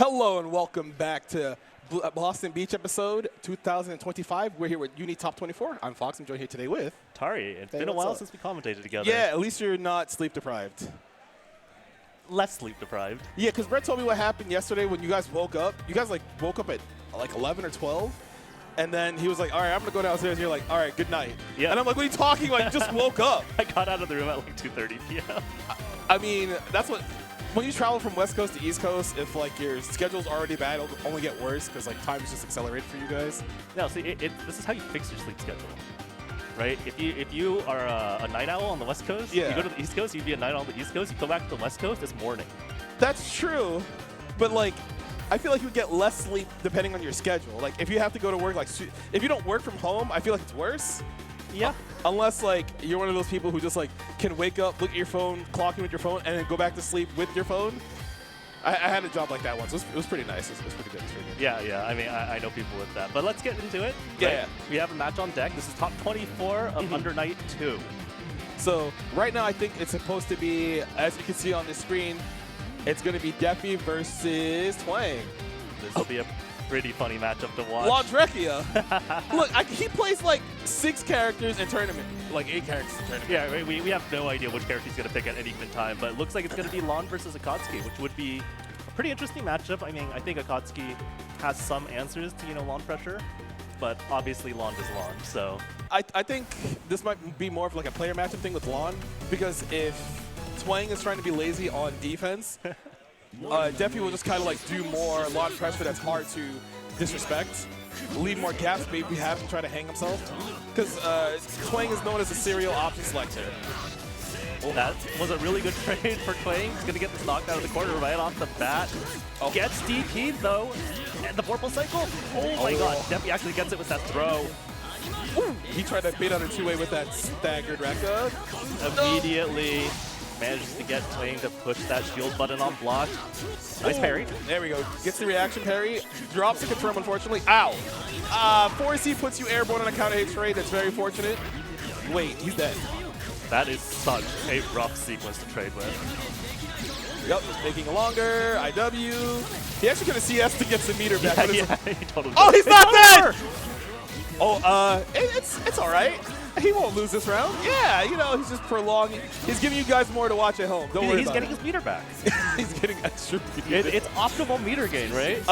Hello and welcome back to Boston Beach episode 2025. We're here with Uni Top 24. I'm Fox. I'm joined here today with Tari. It's been a while since we commentated together. Yeah, at least you're not sleep deprived. Less sleep deprived. Yeah, because Brett told me what happened yesterday when you guys woke up. You guys woke up at like 11 or 12. And then he was like, all right, I'm going to go downstairs. And you're like, all right, good night. Yeah. And I'm like, what are you talking about? You just woke up. I got out of the room at like 2:30 p.m. I mean, that's what... When you travel from West Coast to East Coast, if like your schedule's already bad, it'll only get worse because like time is just accelerated for you guys. No, see, this is how you fix your sleep schedule, right? If you are a night owl on the West Coast, you go to the East Coast, you'd be a night owl on the East Coast. You come back to the West Coast, it's morning. That's true, but like I feel like you get less sleep depending on your schedule. Like if you have to go to work, like if you don't work from home, I feel like it's worse. Yeah. Unless like you're one of those people who just like can wake up, look at your phone, clock in with your phone, and then go back to sleep with your phone. I had a job like that once. It was pretty nice. It was pretty good. Yeah. I mean, I know people with that. But let's get into it. Yeah. Right? We have a match on deck. This is top 24 of Undernight 2. So right now I think it's supposed to be, as you can see on the screen, it's going to be Defi versus Twang. This will be a pretty funny matchup to watch. Laundrecchia. Look, he plays like 6 characters in tournament, like 8 characters in tournament. Yeah, we have no idea which character he's going to pick at any given time, but it looks like it's going to be Lon versus Akatsuki, which would be a pretty interesting matchup. I mean, I think Akatsuki has some answers to, Lon pressure, but obviously Lon is Lon, so. I think this might be more of like a player matchup thing with Lon, because if Twang is trying to be lazy on defense, Defi will just kind of like do more Lon pressure that's hard to disrespect, leave more gaps, maybe have him try to hang himself. Because Twang is known as a serial option selector. That was a really good trade for Twang. He's going to get this knocked out of the corner right off the bat. Gets DP'd though. And the purple cycle. Oh my god. Defi actually gets it with that throw. Ooh. He tried to bait out a two-way with that staggered Rekka. Immediately manages to get Twang to push that shield button on block. Nice parry. There we go. Gets the reaction parry. Drops the confirm, unfortunately. Ow. 4C puts you airborne on a counter hit trade. That's very fortunate. Wait, he's dead. That is such a rough sequence to trade with. Yep, making it longer. IW. He actually could have CS to get some meter back. Yeah, he totally oh, he's not dead! Oh, it's all right. He won't lose this round. Yeah, he's just prolonging. He's giving you guys more to watch at home. Don't worry He's about getting it. his meter back. He's getting extra meter. It's optimal meter gain, right?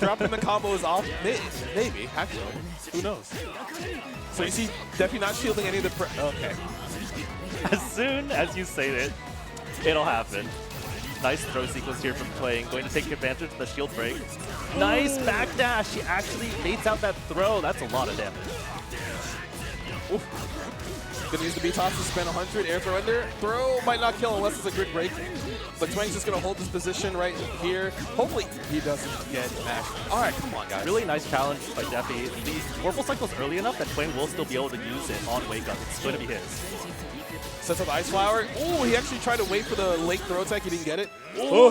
Dropping the combo is off. Maybe, actually. Who knows? So you see Defi not shielding any of the... Okay. As soon as you say it, it'll happen. Nice throw sequence here from Twang. Going to take advantage of the shield break. Nice backdash. He actually baits out that throw. That's a lot of damage. Oof. Gonna use the B-toss to spend 100, air throw under. Throw might not kill unless it's a good break. But Twang's just gonna hold this position right here. Hopefully he doesn't get mashed. All right, come on, guys. Really nice challenge by Defi. The Orbital Cycle's early enough that Twang will still be able to use it on Wake Up. It's going to be his. Sets up Ice Flower. Ooh, he actually tried to wait for the late throw attack. He didn't get it. Ooh.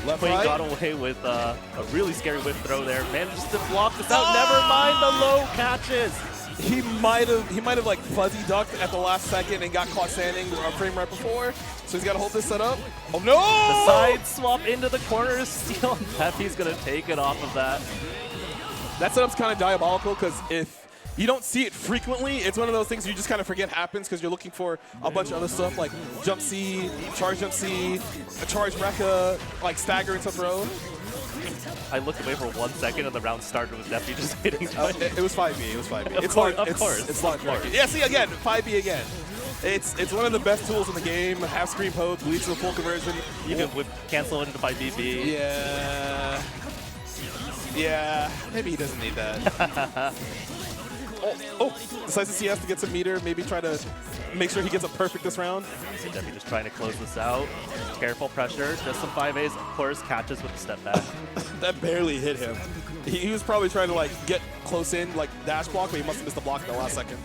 Left Twang right. got away with a really scary whip throw there. Manages to block this out. Never mind the low catches. He might have like fuzzy ducked at the last second and got caught standing a frame right before. So he's got to hold this set up. Oh no! The side swap into the corner steal. Defi's gonna take it off of that. That setup's kind of diabolical because if you don't see it frequently, it's one of those things you just kind of forget happens because you're looking for a bunch of other stuff like jump C, charge jump C, a charge Rekka, like stagger into throw. I looked away for 1 second and the round started with Defi just hitting it was 5B. It was 5B. Of course. It's Laundrecchia. Yeah, see, again, 5B again. It's one of the best tools in the game. Half screen poke, leads to a full conversion. You can whip cancel into 5BB. Yeah. Yeah. Maybe he doesn't need that. Decides to CS to get some meter. Maybe try to make sure he gets a perfect this round. Defi just trying to close this out. Careful pressure. Just some 5As. Of course, catches with the step back. That barely hit him. He was probably trying to like get close in, like dash block, but he must have missed the block at the last second.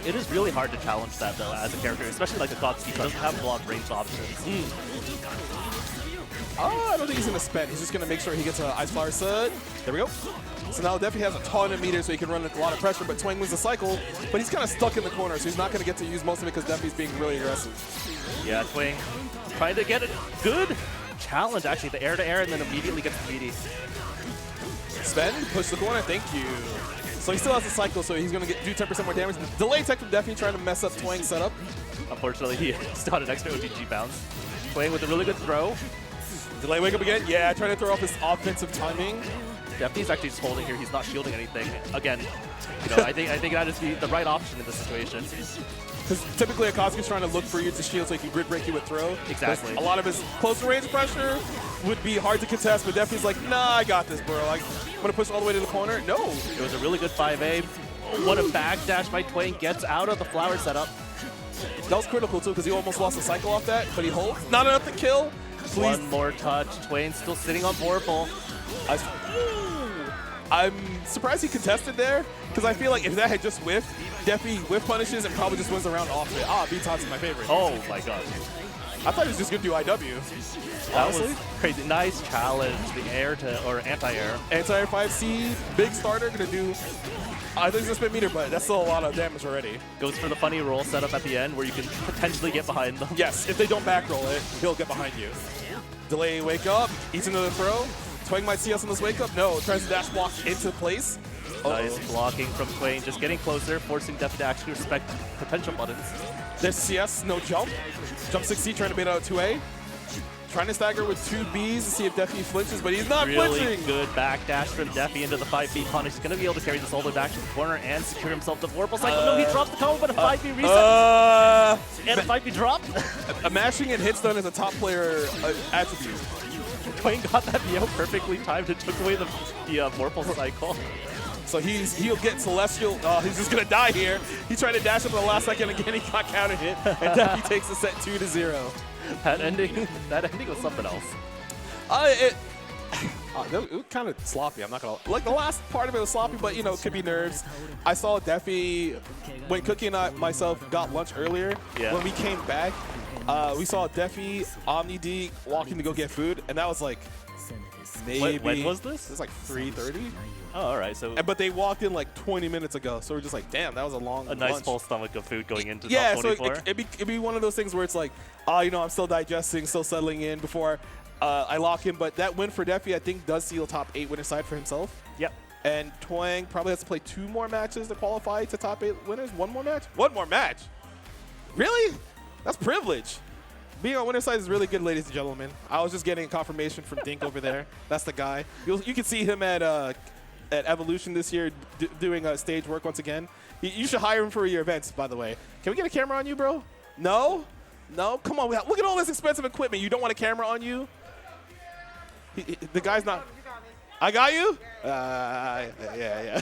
It is really hard to challenge that though as a character, especially like Akatsuki doesn't have block range options. I don't think he's going to spend. He's just going to make sure he gets an Ice Flower set. There we go. So now Defi has a ton of meters, so he can run a lot of pressure, but Twang wins the cycle. But he's kind of stuck in the corner, so he's not going to get to use most of it because Defi's being really aggressive. Yeah, Twang trying to get a good challenge, actually. The air-to-air and then immediately gets the BD. Sven, push the corner, thank you. So he still has a cycle, so he's going to do 10% more damage. Delay tech from Defi trying to mess up Twang's setup. Unfortunately, he still had an extra OTG bounce. Playing with a really good throw. Delay wake up again. Yeah, trying to throw off his offensive timing. Defi's actually just holding here. He's not shielding anything. Again, you know, I think that is the right option in this situation. Because typically Akatsuki's trying to look for you to shield so he can grid break you with throw. Exactly. A lot of his close range pressure would be hard to contest, but Defi's like, nah, I got this, bro. I'm going to push all the way to the corner. No. It was a really good 5A. What a backdash by Twang. Gets out of the flower setup. That was critical, too, because he almost lost the cycle off that, but he holds. Not enough to kill. Please. One more touch. Twang still sitting on Vorpal. I'm surprised he contested there, because I feel like if that had just whiffed, Defi whiff punishes and probably just wins the round off it. Ah, B-Tots is my favorite. Oh my god. I thought he was just going to do IW. That was crazy. Nice challenge. The air to, or anti-air. Anti-air 5C, big starter, going to do, I think he's going to spin meter, but that's still a lot of damage already. Goes for the funny roll setup at the end where you can potentially get behind them. Yes, if they don't back roll it, he'll get behind you. Delay wake up, eats into the throw. Twang might see us in this wake up. No, tries to dash block into place. Nice blocking from Twang, just getting closer, forcing Def to actually respect potential buttons. There's CS, no jump. Jump 6C, trying to bait out 2A. Trying to stagger with 2 Bs to see if Defi flinches, but he's not flinching. Really good backdash from Defi into the 5B punish. He's going to be able to carry this all the way back to the corner and secure himself the Vorpal cycle. No, he drops the combo, but a 5B reset. And a 5B drop. A mashing and hit stun is a top player attribute. Twang got that BO perfectly timed and took away the Vorpal cycle. So he'll get Celestial. He's just going to die here. He tried to dash up in the last second again. He got counter hit. And Defi takes the set 2-0. That ending was something else. It was kind of sloppy. I'm not gonna like the last part of it was sloppy, but you know, it could be nerves. I saw Defi when Cookie and myself got lunch earlier. Yeah. When we came back, we saw Defi, OmniDeag walking to go get food, and that was like maybe. When was this? It was like 3:30. Oh, all right. So, but they walked in like 20 minutes ago, so we're just like, damn, that was a long lunch. Nice full stomach of food going into top 24. So it'd be one of those things where it's like, you know, I'm still digesting, still settling in before I lock in. But that win for Defi, I think, does seal top 8 winner side for himself. Yep. And Twang probably has to play 2 more matches to qualify to top 8 winners. 1 more match? 1 more match? Really? That's privilege. Being on winner side is really good, ladies and gentlemen. I was just getting confirmation from Dink over there. That's the guy. You can see him at Evolution this year doing stage work once again. You should hire him for your events, by the way. Can we get a camera on you, bro? No? No? Come on. Look at all this expensive equipment. You don't want a camera on you? The guy's not... I got you? Yeah.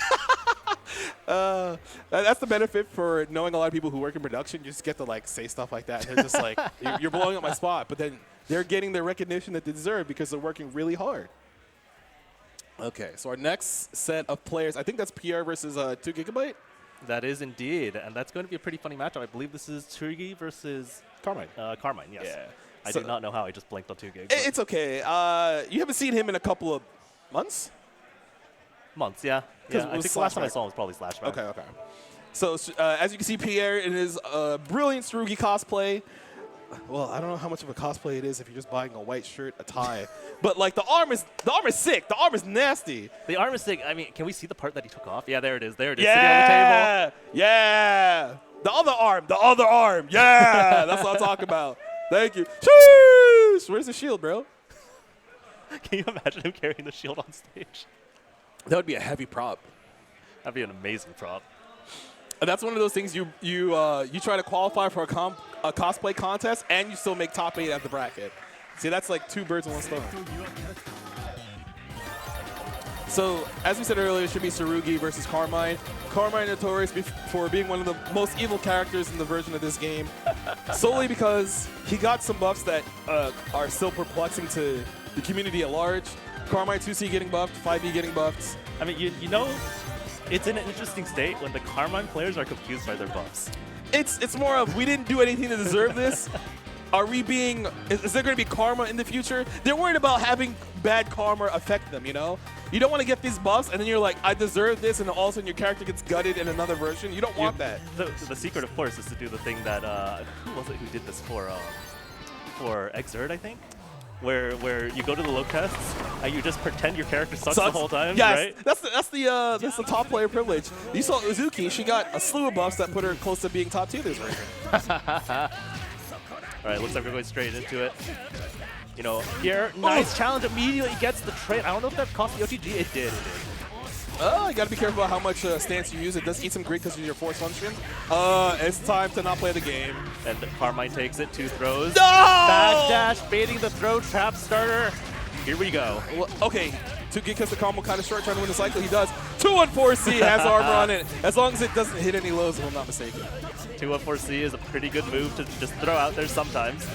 That's the benefit for knowing a lot of people who work in production. You just get to like say stuff like that. And they're just like, you're blowing up my spot. But then they're getting the recognition that they deserve because they're working really hard. Okay, so our next set of players, I think that's Pierre versus 2 GB. That is indeed, and that's going to be a pretty funny matchup. I believe this is Turgi versus Carmine. Carmine, yes. Yeah. I do not know how I just blinked on 2 GB. It's okay. You haven't seen him in a couple of months? Months, yeah. I think the last time I saw him was probably Slash Back. Okay. So as you can see, Pierre in his brilliant Strugi cosplay. Well, I don't know how much of a cosplay it is if you're just buying a white shirt, a tie. But like the arm is sick. The arm is nasty. The arm is sick. I mean, can we see the part that he took off? Yeah, there it is. Yeah. Sitting on the table. Yeah. The other arm. Yeah. That's what I'm talking about. Thank you. Sheesh. Where's the shield, bro? Can you imagine him carrying the shield on stage? That would be a heavy prop. That'd be an amazing prop. And that's one of those things you try to qualify for a cosplay contest, and you still make top 8 at the bracket. See, that's like 2 birds with 1 stone. So, as we said earlier, it should be Tsurugi versus Carmine. Carmine notorious for being one of the most evil characters in the version of this game, solely because he got some buffs that are still perplexing to the community at large. Carmine 2C getting buffed, 5B getting buffed. I mean, you know, it's in an interesting state when the Carmine players are confused by their buffs. It's more of, we didn't do anything to deserve this. Are we being, is there going to be karma in the future? They're worried about having bad karma affect them, you know? You don't want to get these buffs and then you're like, I deserve this, and all of a sudden your character gets gutted in another version. You don't want that. The secret, of course, is to do the thing that, who was it who did this for Exert, I think? where you go to the low tests and you just pretend your character sucks the whole time, yes, right? That's the top player privilege. You saw Uzuki, she got a slew of buffs that put her close to being top 2 this version. All right, looks like we're going straight into it. You know, Pierre, nice challenge, immediately gets the trade. I don't know if that cost the OTG. It did. You gotta be careful about how much stance you use. It does eat some grid because of your force function. It's time to not play the game. And Carmine takes it, 2 throws. No! Backdash, baiting the throw, trap starter. Here we go. Well, okay, 2Gig cuts the combo kind of short, trying to win the cycle. He does. 2-1-4C has armor on it. As long as it doesn't hit any lows, if I'm not mistaken. 2-1-4C is a pretty good move to just throw out there sometimes.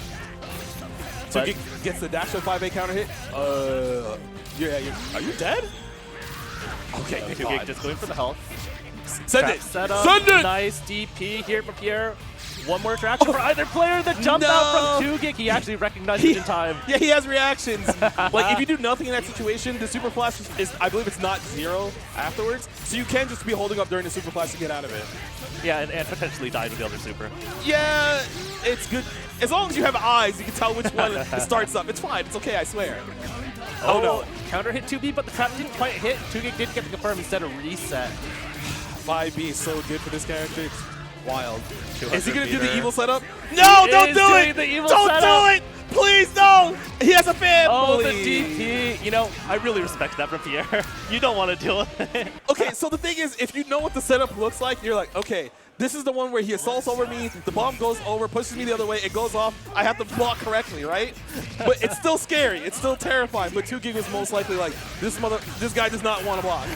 2Gig gets the dash of 5A counter hit. Are you dead? Okay, 2Gig just going for the health. Send it! Set up. Send it! Nice DP here from Pierre. One more interaction for either player. The jump out from 2Gig. He actually recognized it in time. Yeah, he has reactions. Like, if you do nothing in that situation, the super flash is, I believe it's not 0 afterwards. So you can just be holding up during the super flash to get out of it. Yeah, and potentially die to the other super. Yeah, it's good. As long as you have eyes, you can tell which one starts up. It's fine. It's okay, I swear. Oh no. Counter hit 2B, but the trap didn't quite hit. 2Gig did get the confirm instead of reset. 5B is so good for this character. It's wild. Is he going to do meter. the evil setup? No, don't do it! The evil Don't setup. do it! Please, no! He has a family! Oh, the DP. You know, I really respect that from Pierre. You don't want to deal with it. Okay, so the thing is, if you know what the setup looks like, you're like, okay, this is the one where he assaults over me, the bomb goes over, pushes me the other way, it goes off, I have to block correctly, right? But it's still scary, it's still terrifying, but 2Gig is most likely like, this guy does not want to block.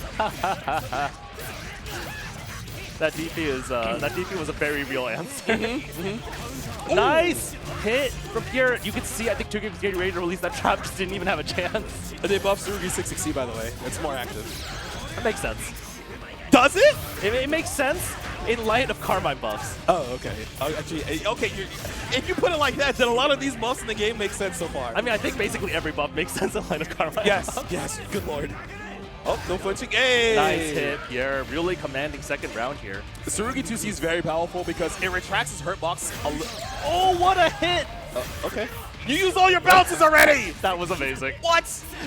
That DP was a very real answer. Nice hit from Pierre. You can see, I think 2Gig was getting ready to release that trap, just didn't even have a chance. They buffed Tsurugi 660, by the way. It's more active. That makes sense. Does it? It makes sense in light of Carmine buffs. Oh, okay. Actually, okay, if you put it like that, then a lot of these buffs in the game make sense so far. I mean, I think basically every buff makes sense in light of Carmine buffs. Yes, good lord. Oh, no flinching. Hey! Nice hit, Pierre. Really commanding second round here. The Tsurugi 2C is very powerful because it retracts his hurt box a little. Oh, what a hit! Okay. You used all your bounces already! That was amazing. What?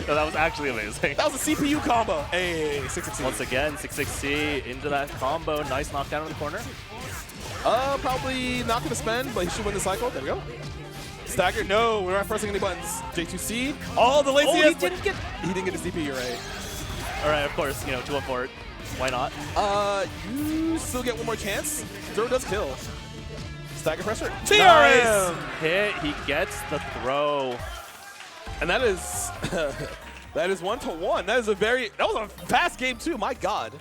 No, that was actually amazing. That was a CPU combo. Hey, 660. Once again, 660 into that combo. Nice knockdown in the corner. Probably not going to spend, but he should win the cycle. There we go. Stagger. No, we're not pressing any buttons. J2C. Oh, the lazy he didn't get his DP, you're right. All right, of course, you know, 2-1-4. Why not? You still get one more chance. Zero does kill. Stagger pressure. TRS! Nice hit. He gets the throw. And that is that is 1-1. That was a fast game too. My God.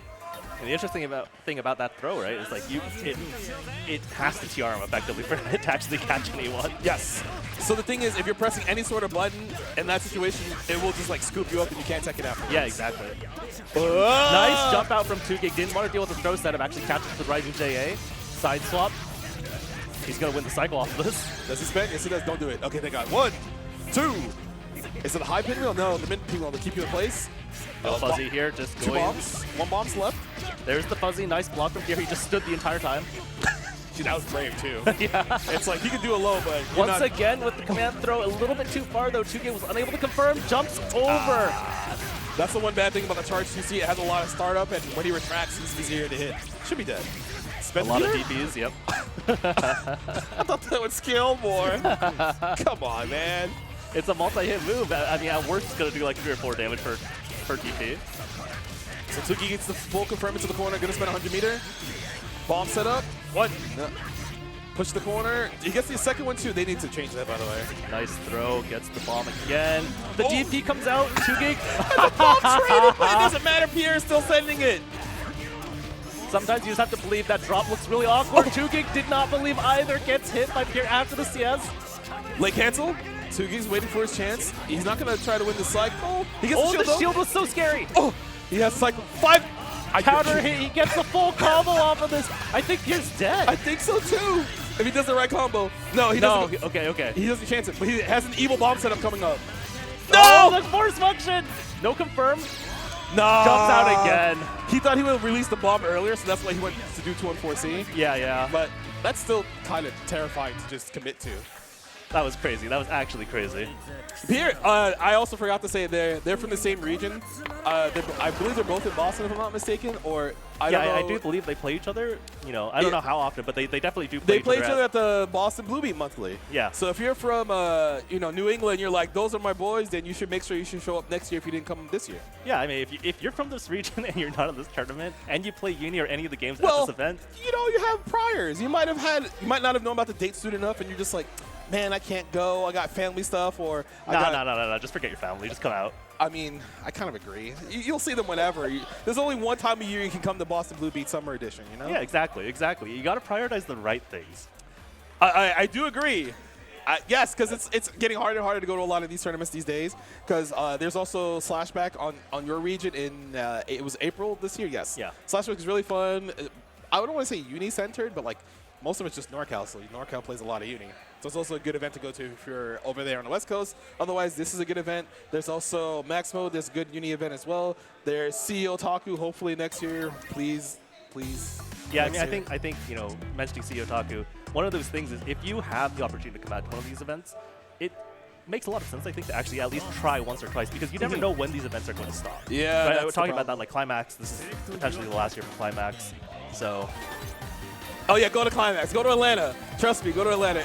And the interesting thing about that throw, right, is like it has to TR him effectively for it to actually catch anyone. Yes. So the thing is, if you're pressing any sort of button in that situation, it will just like scoop you up and you can't take it out. Yeah, exactly. Nice jump out from 2Gig. Didn't want to deal with the throw setup. Actually catches the rising JA. Side swap. He's gonna win the cycle off of this. Does he spend? Yes, he does. Don't do it. Okay, thank God. 1, 2. Is it a high pinwheel? No, the mid pinwheel to keep you in place. No fuzzy here, just 2 going. bombs. 1 bomb's left. There's the fuzzy. Nice block from here. He just stood the entire time. Dude, that was brave too. Yeah. It's like he could do a low, but once again with the command throw, a little bit too far though. 2Gig was unable to confirm. Jumps over. That's the one bad thing about the charge. You see, it has a lot of startup, and when he retracts, he's easier to hit. Should be dead. Spend a lot of DPs. Yep. I thought that would scale more. Come on, man. It's a multi-hit move. I mean, at worst, it's gonna do like 3 or 4 damage per DP. So 2Gig gets the full confirm into the corner. Gonna spend 100 meter. Bomb set up. 1. No. Push the corner. He gets the second one too. They need to change that, by the way. Nice throw. Gets the bomb again. The DP comes out. 2Gig. The bomb traded, but it doesn't matter. Pierre is still sending it. Sometimes you just have to believe that drop looks really awkward. 2Gig did not believe either. Gets hit by Pierre after the CS. Late cancel. 2Gig's waiting for his chance. He's not going to try to win the cycle. He gets the shield. The shield was so scary. Oh, he has cycle 5. Counter hit. He gets the full combo off of this. I think Pierre's dead. I think so too. If he does the right combo. No, he doesn't. Okay. He doesn't chance it, but he has an evil bomb setup coming up. No! Oh, the force function. No confirm. No. Jumps out again. He thought he would release the bomb earlier, so that's why he went to do 2-1-4C. Yeah. But that's still kind of terrifying to just commit to. That was crazy. That was actually crazy. Pierre, I also forgot to say they're from the same region. I believe they're both in Boston, if I'm not mistaken. Or I don't know. I do believe they play each other. You know, I don't know how often, but they definitely do play They play each other at the Boston Blue Beat monthly. Yeah. So if you're from New England, you're like, those are my boys, then you should make sure you should show up next year if you didn't come this year. Yeah, I mean, if you're from this region and you're not in this tournament and you play Uni or any of the games at this event, you have priors. You might not have known about the date soon enough, and you're just like, man, I can't go. I got family stuff, or no. Just forget your family. Just come out. I mean, I kind of agree. You'll see them whenever. There's only one time a year you can come to Boston Blue Beat Summer Edition, you know? Yeah, exactly. You got to prioritize the right things. I do agree. Yes, because it's getting harder and harder to go to a lot of these tournaments these days. Because there's also Slashback on your region in it was April this year. Yes. Yeah. Slashback is really fun. I wouldn't want to say uni-centered, but like most of it's just NorCal. So NorCal plays a lot of uni. So it's also a good event to go to if you're over there on the West Coast. Otherwise, this is a good event. There's also Max Mode. There's a good uni event as well. There's CEO Otaku. Hopefully next year, please. Yeah, I mean, I think mentioning CEO Otaku, one of those things is if you have the opportunity to come out to one of these events, it makes a lot of sense, I think, to actually at least try once or twice because you never know when these events are going to stop. Yeah, right? We're talking about that like Climax. This is potentially the last year for Climax. So. Oh yeah, go to Climax. Go to Atlanta. Trust me, go to Atlanta.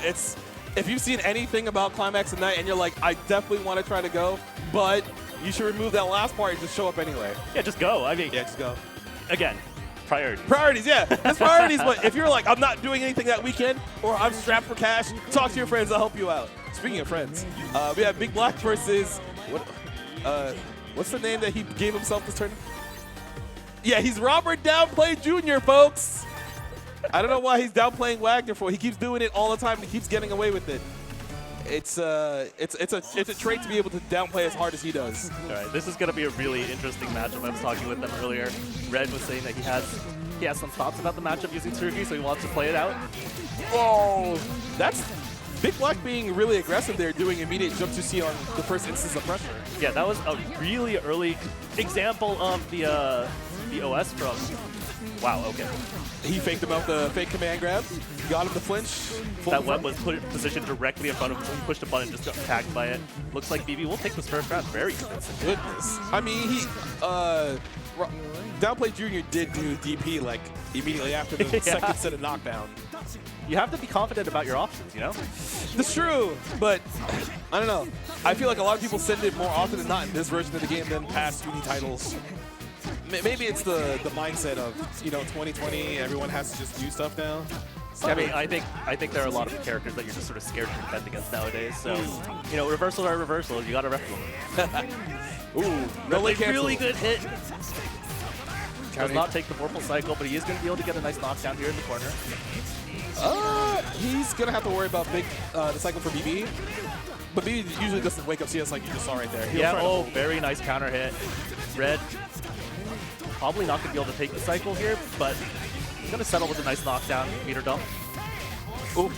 If you've seen anything about Climax tonight and you're like, I definitely want to try to go, but you should remove that last part and just show up anyway. Yeah, just go. I mean, yeah, just go. Again, priorities. Priorities, yeah. There's priorities, but if you're like, I'm not doing anything that weekend or I'm strapped for cash, talk to your friends. I'll help you out. Speaking of friends, we have BigBlack versus what's the name that he gave himself this tournament? Yeah, he's Robert Downplay Jr., folks. I don't know why he's downplaying Wagner for. He keeps doing it all the time. And he keeps getting away with it. It's a trait to be able to downplay as hard as he does. All right, this is going to be a really interesting matchup. I was talking with them earlier. Red was saying that he has some thoughts about the matchup using Tsurugi, so he wants to play it out. Oh, that's BigBlack being really aggressive there, doing immediate jump to C on the first instance of pressure. Yeah, that was a really early example of the OS from. Wow. Okay. He faked him out the fake command grab, got him to flinch. That web was put in position directly in front of him. He pushed a button and just got tagged by it. Looks like BB will take this first round. Very convincing. Goodness. I mean, Downplay Jr. did do DP like immediately after the second set of knockdown. You have to be confident about your options, you know? That's true, but I don't know. I feel like a lot of people send it more often than not in this version of the game than past Uni titles. Maybe it's the mindset of 2020. Everyone has to just do stuff now. I mean, I think there are a lot of characters that you're just sort of scared to defend against nowadays. So, reversals are reversals. You got to ref them. Ooh, no late cancel. Really good hit. Does not take the Vorpal cycle, but he is going to be able to get a nice knockdown here in the corner. He's going to have to worry about the cycle for BB. But BB usually doesn't wake up CS like you just saw right there. Yeah, very nice counter hit. Red probably not going to be able to take the cycle here, but he's going to settle with a nice knockdown, meter dump. Ooh.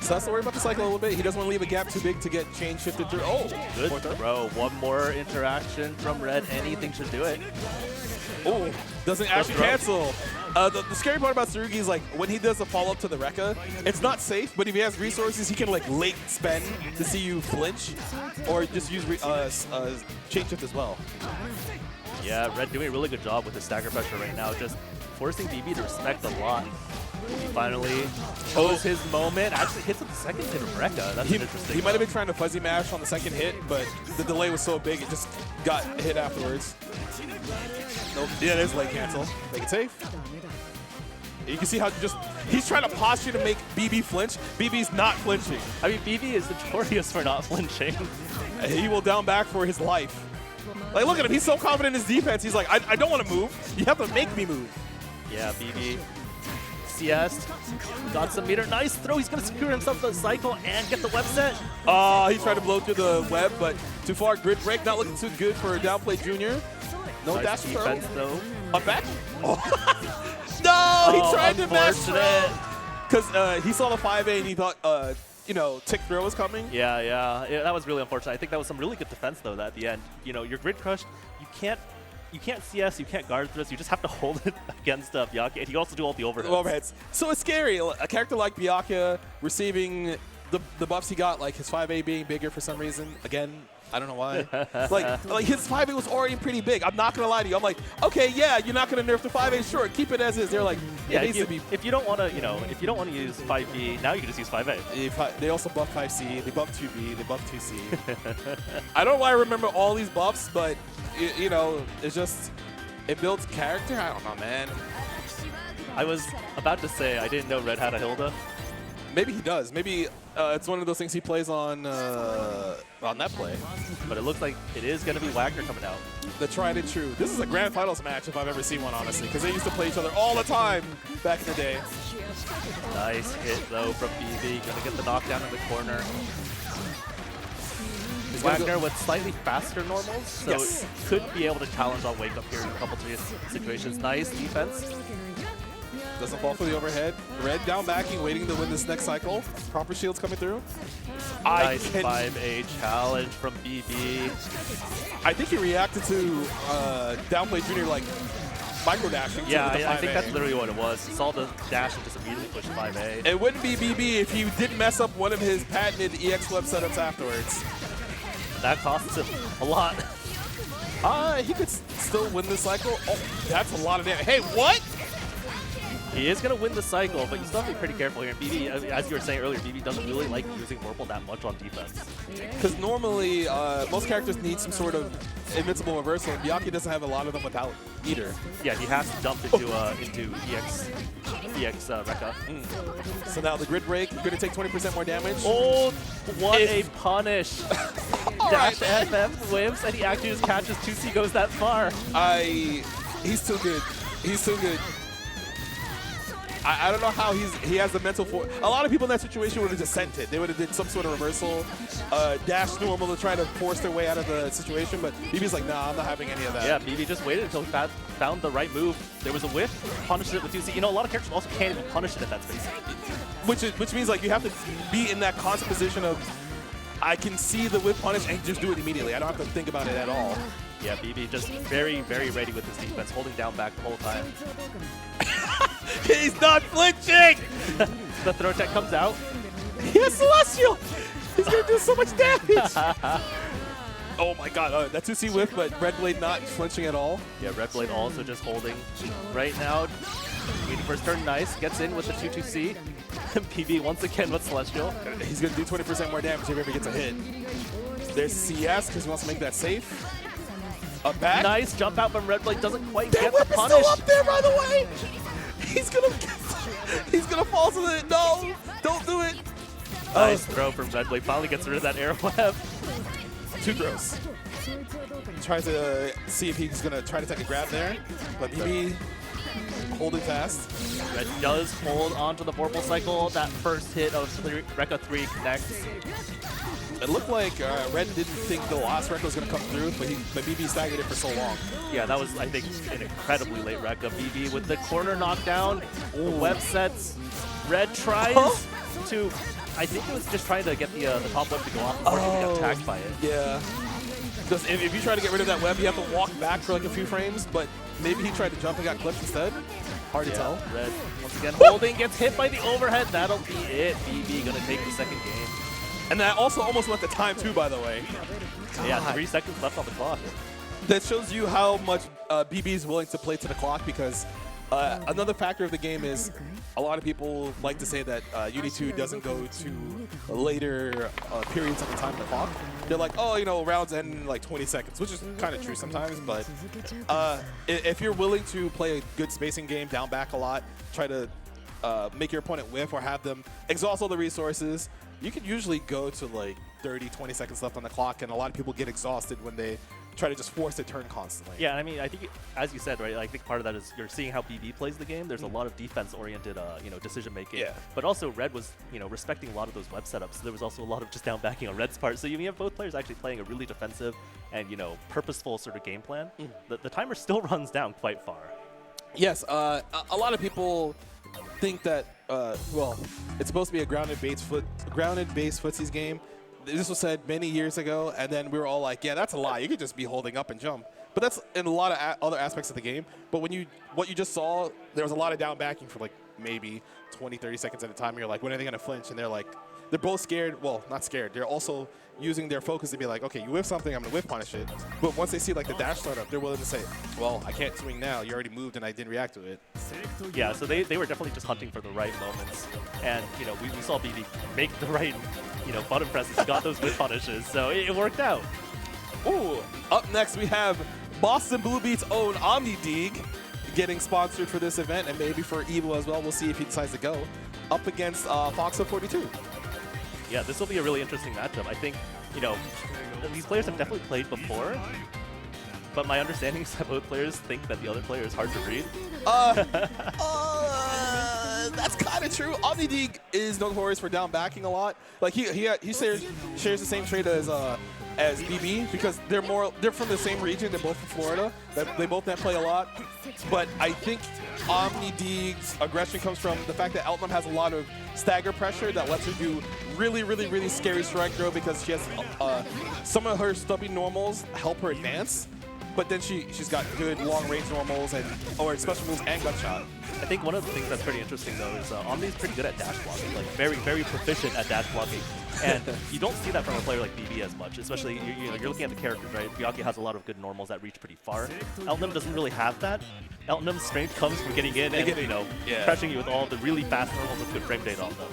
So has to worry about the cycle a little bit. He doesn't want to leave a gap too big to get chain shifted through. Oh, good throw. One more interaction from Red. Anything should do it. Oh, doesn't actually cancel. The scary part about Tsurugi is like when he does a follow-up to the Rekka, it's not safe, but if he has resources, he can like late spend to see you flinch or just use chain shift as well. Yeah, Red doing a really good job with the stagger pressure right now, just forcing BB to respect a lot. He finally chose his moment. Actually hits with the second hit of Rekka. That's interesting. He might have been trying to fuzzy mash on the second hit, but the delay was so big it just got hit afterwards. Nope. Yeah, there's late cancel. Make it safe. You can see how he's trying to posture to make BB flinch. BB's not flinching. I mean, BB is notorious for not flinching. He will down back for his life. Like, look at him. He's so confident in his defense. He's like, I don't want to move. You have to make me move. Yeah, BB. CS. Got some meter. Nice throw. He's going to secure himself the cycle and get the web set. He tried to blow through the web, but too far. Grid break. Not looking too good for Downplay Jr. No nice dash defense, throw. though. Up back? Oh. No, he tried to mash throw. Because he saw the 5A and he thought, tick throw was coming. Yeah, that was really unfortunate. I think that was some really good defense, though, at the end. You're grid crushed. You can't you can't CS, you can't guard throws, you just have to hold it against Byakuya, and you also do all the overheads. So it's scary. A character like Byakuya receiving the buffs he got, like his 5A being bigger for some reason. Again, I don't know why. like his 5A was already pretty big. I'm not gonna lie to you. I'm like, okay, yeah, you're not gonna nerf the 5A, sure, keep it as is. They're like, yeah, if you don't want to, if you don't want to use 5B, now you can just use 5A. They also buff 5C, they buff 2B, they buff 2C. I don't know why I remember all these buffs, but it's just it builds character. I don't know, man. I was about to say I didn't know Red had a Hilda. Maybe he does. Maybe it's one of those things he plays on that play. But it looks like it is going to be Wagner coming out. The tried and true. This is a grand finals match if I've ever seen one, honestly, because they used to play each other all the time back in the day. Nice hit, though, from BB. Going to get the knockdown in the corner. Wagner with slightly faster normals, so could be able to challenge on wake up here in a couple of situations. Nice defense. Doesn't fall for the overhead. Red down backing, waiting to win this next cycle. Proper shields coming through. Nice 5A challenge from BB. I think he reacted to downplay Junior like micro dashing. Yeah, I think that's literally what it was. He saw the dash and just immediately pushed 5A. It wouldn't be BB if he didn't mess up one of his patented EX web setups afterwards. That costs him a lot. He could still win this cycle. Oh, that's a lot of damage. Hey, what? He is going to win the cycle, but you still have to be pretty careful here. BB, as you were saying earlier, BB doesn't really like using Vorpal that much on defense. Because normally, most characters need some sort of invincible reversal, and Byakuya doesn't have a lot of them without either. Yeah, he has to dump into EX Rekka. So now the grid break, going to take 20% more damage. Oh, what a punish. Dash right, FF whips, and he actually just catches 2C goes that far. He's too good. He's too good. I don't know how he has the mental for. A lot of people in that situation would have just sent it. They would have did some sort of reversal, dash normal to try to force their way out of the situation. But BB's like, nah, I'm not having any of that. Yeah, BB just waited until he found the right move. There was a whiff, punished it with 2C. A lot of characters also can't even punish it at that space. Which means like you have to be in that constant position of, I can see the whip punish and just do it immediately. I don't have to think about it at all. Yeah, BB just very, very ready with his defense, holding down back the whole time. He's not flinching! The throw tech comes out. He has Celestial! He's gonna do so much damage! Oh my god, that 2C whiff, but Redblade not flinching at all. Yeah, Redblade also just holding right now. Waiting for his turn, nice. Gets in with the 2-2C. PB once again with Celestial. He's gonna do 20% more damage if he ever gets a hit. There's CS, because he wants to make that safe. Up back. Nice jump out from Redblade, doesn't quite get the punish. Still up there, by the way! He's gonna fall to the, no! Don't do it! Nice throw from Redblade, finally gets rid of that air web. 2 throws. Tries to see if he's gonna try to take a grab there, but BB holding fast. Red does hold onto the Vorpal cycle. That first hit of Rekka 3 connects. It looked like Red didn't think the last Rekka was going to come through, but BB staggered it for so long. Yeah, that was, I think, an incredibly late Rekka. BB with the corner knockdown, the web sets. Red tries to, I think it was just trying to get the top web to go off before he got attacked by it. Yeah. Because if you try to get rid of that web, you have to walk back for like a few frames, but maybe he tried to jump and got clipped instead. Hard to tell. Red, once again, holding, gets hit by the overhead. That'll be it. BB gonna take the second game. And that also almost went the time too, by the way. Yeah, 3 seconds left on the clock. That shows you how much BB is willing to play to the clock, because another factor of the game is a lot of people like to say that UNI2 doesn't go to later periods of the time on the clock. They're like, oh, rounds end in like 20 seconds, which is kind of true sometimes. But if you're willing to play a good spacing game, down back a lot, try to make your opponent whiff or have them exhaust all the resources, you can usually go to like 30, 20 seconds left on the clock, and a lot of people get exhausted when they try to just force a turn constantly. Yeah, I mean, I think, as you said, right, I think part of that is you're seeing how BB plays the game. There's a lot of defense-oriented, decision-making. Yeah. But also, Red was, respecting a lot of those web setups. So there was also a lot of just down backing on Red's part. So you have both players actually playing a really defensive and, purposeful sort of game plan. The timer still runs down quite far. Yes, a lot of people think that, well, it's supposed to be a grounded base footsies game, this was said many years ago, and then we were all like, yeah, that's a lie. You could just be holding up and jump. But that's in a lot of other aspects of the game. But what you just saw, there was a lot of down backing for like maybe 20, 30 seconds at a time. And you're like, when are they going to flinch? And they're both scared. Well, not scared. They're also using their focus to be like, okay, you whiff something, I'm going to whiff punish it. But once they see like the dash start up, they're willing to say, well, I can't swing now. You already moved and I didn't react to it. Yeah, so they were definitely just hunting for the right moments. And, you know, we saw BB make the right, you know, button presses, got those whiff punishes. So it worked out. Ooh, up next we have Boston Blue Beat's own OmniDeag getting sponsored for this event, and maybe for Evo as well. We'll see if he decides to go up against Foxof 42. Yeah, this will be a really interesting matchup. I think, you know, these players have definitely played before, but my understanding is that both players think that the other player is hard to read. That's kind of true. OmniDeag is notorious for down backing a lot. Like he shares the same trait as BB, because they're from the same region. They're both from Florida. They both net play a lot. But I think OmniDeag's aggression comes from the fact that Eltnum has a lot of stagger pressure that lets her do really, really, really scary strike throw, because she has some of her stubby normals help her advance. But then she's got good long-range normals or special moves and gut shot. I think one of the things that's pretty interesting, though, is Omni's pretty good at dash blocking, like very, very proficient at dash blocking. And you don't see that from a player like BB as much, especially you're looking at the characters, right? Byakuya has a lot of good normals that reach pretty far. Eltnum doesn't really have that. Eltnum's strength comes from getting in and, you know, pressuring you with all the really fast normals with good frame data on them.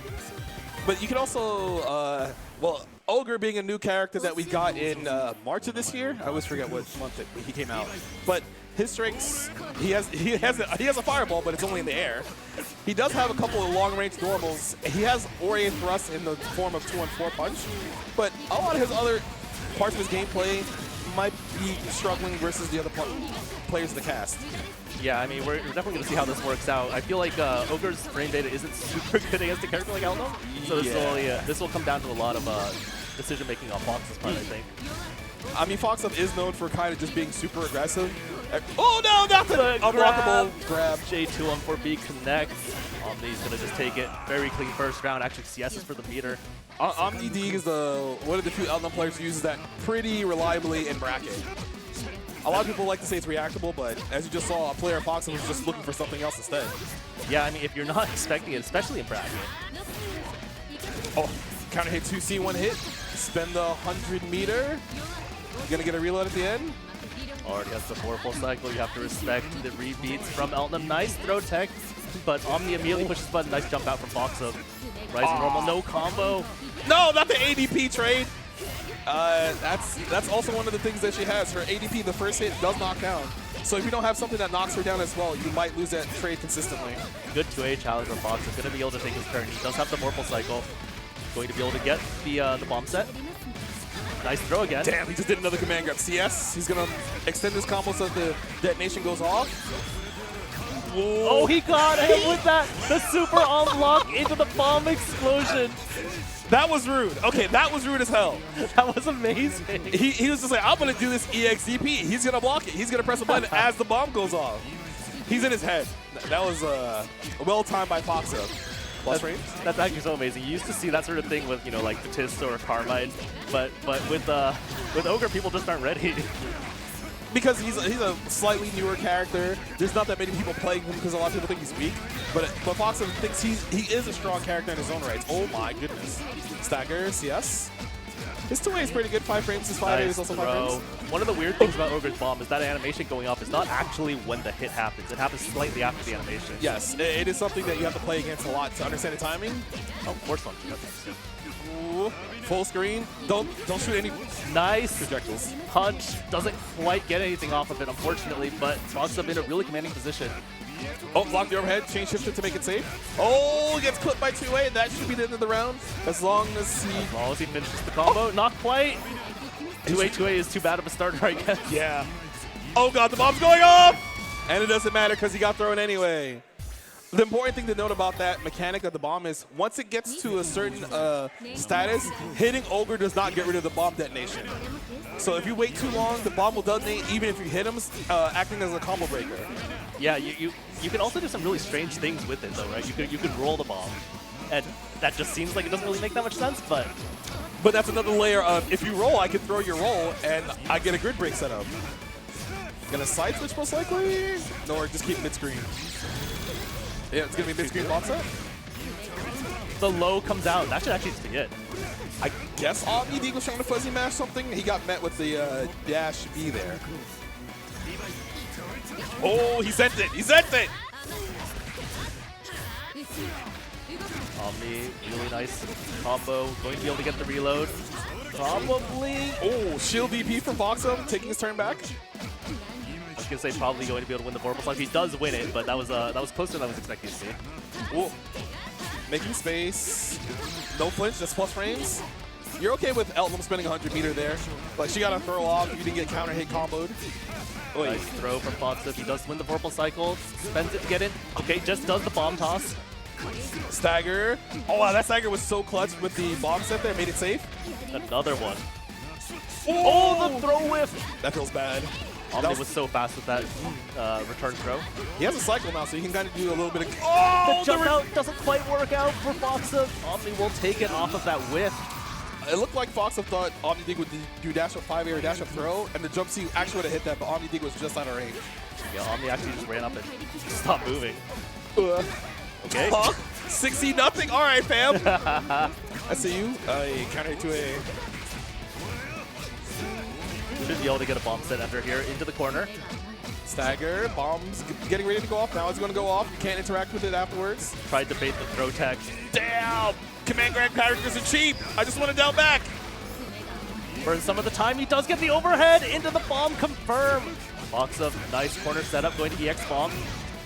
But you can also, well, Ogre being a new character that we got in March of this year. I always forget what month he came out. But his strengths, he has a fireball, but it's only in the air. He does have a couple of long-range normals. He has Orion Thrust in the form of 2-on-4 punch. But a lot of his other parts of his gameplay might be struggling versus the other players in the cast. Yeah, I mean, we're definitely going to see how this works out. I feel like Ogre's frame data isn't super good against a character like Eltnum. So this will come down to a lot of decision-making on Fox's part, I think. I mean, Foxof is known for kind of just being super aggressive. Oh no, that's an unblockable grab. J2 on 4B connects. Omni's going to just take it. Very clean first round. Actually, CS's for the meter. OmniDeag is one of the few Eltnum players who uses that pretty reliably in bracket. A lot of people like to say it's reactable, but as you just saw, a player of Foxof was just looking for something else instead. Yeah, I mean, if you're not expecting it, especially in bracket. Oh, counter hit 2C, one hit. Spend the 100-meter. Gonna get a reload at the end. Already has the 4-full cycle. You have to respect the read beats from Eltnum. Nice throw tech, but Omni immediately pushes the button. Nice jump out from Foxof. Rising normal, no combo. No, not the ADP trade. That's also one of the things that she has. Her ADP, the first hit, does knock down. So if you don't have something that knocks her down as well, you might lose that trade consistently. Good 2A challenge from Foxof. Going to be able to take his turn. He does have the Morphle cycle. Going to be able to get the bomb set. Nice throw again. Damn, he just did another command grab. CS, he's going to extend this combo so the detonation goes off. Whoa. Oh, he got him with that. The super unlock into the bomb explosion. That was rude. Okay, that was rude as hell. That was amazing. He was just like, I'm going to do this EXDP. He's going to block it. He's going to press a button as the bomb goes off. He's in his head. That was well timed by Foxof. That's actually so amazing. You used to see that sort of thing with, you know, like Batista or Carmine, but with Ogre, people just aren't ready. Because he's a slightly newer character. There's not that many people playing him because a lot of people think he's weak. But Foxof thinks he is a strong character in his own right. Oh my goodness. Stagger, CS. His 2A is pretty good. 5 frames. His 5A is also 5 frames. One of the weird things about Ogre's bomb is that animation going off is not actually when the hit happens. It happens slightly after the animation. Yes, it is something that you have to play against a lot to understand the timing. Oh, force punch. Ooh, full screen. Don't shoot any nice projectiles. Punch. Doesn't quite get anything off of it, unfortunately, but Foxof in a really commanding position. Oh, block the overhead, chain shifter to make it safe. Oh, gets clipped by 2A, and that should be the end of the round. As long as he finishes the combo. Not quite. 2A is too bad of a starter, I guess. Yeah. Oh god, the bomb's going off! And it doesn't matter because he got thrown anyway. The important thing to note about that mechanic of the bomb is once it gets to a certain status, hitting Ogre does not get rid of the bomb detonation. So if you wait too long, the bomb will detonate even if you hit him, acting as a combo breaker. Yeah, you can also do some really strange things with it though, right? You could roll the bomb, and that just seems like it doesn't really make that much sense, but But that's another layer of, if you roll, I can throw your roll, and I get a grid break set up. Gonna side switch most likely? No, or just keep mid-screen. Yeah, it's gonna be mid-screen bomb set. The low comes out. That should actually just be it. I guess OmniDeag was trying to fuzzy mash something. He got met with the dash B there. Oh, he sent it! He sent it! Omni, really nice combo. Going to be able to get the reload. Probably. Oh, shield DP from Foxof, taking his turn back. I was gonna say probably going to be able to win the Vorpal Slug. He does win it, but that was closer than I was expecting to see. Whoa. Making space. No flinch, just plus frames. You're okay with Elton spending 100 meter there. Like, she got to throw off. You didn't get counter hit comboed. Nice throw from Foxof. He does win the Vorpal cycle. Spends it to get in. Okay, just does the bomb toss. Stagger. Oh, wow, that stagger was so clutch with the bomb set there. Made it safe. Another one. Oh, the throw whiff. That feels bad. Omni was so fast with that return throw. He has a cycle now, so he can kind of do a little bit of... Oh, the jump out doesn't quite work out for Foxof. Omni will take it off of that whiff. It looked like Foxof thought OmniDeag would do dash up 5 or dash up throw, and the jump C actually would have hit that, but OmniDeag was just out of range. Yeah, Omni actually just ran up and stopped moving. Okay. 60-0. All right, fam. I see you. Counter to a... Should be able to get a bomb set under here into the corner. Stagger. Bomb's getting ready to go off. Now it's going to go off. You can't interact with it afterwards. Tried to bait the throw tech. Damn! Command grab characters are cheap. I just want to down back. For some of the time, he does get the overhead into the bomb confirm. Foxof, nice corner setup going to EX bomb.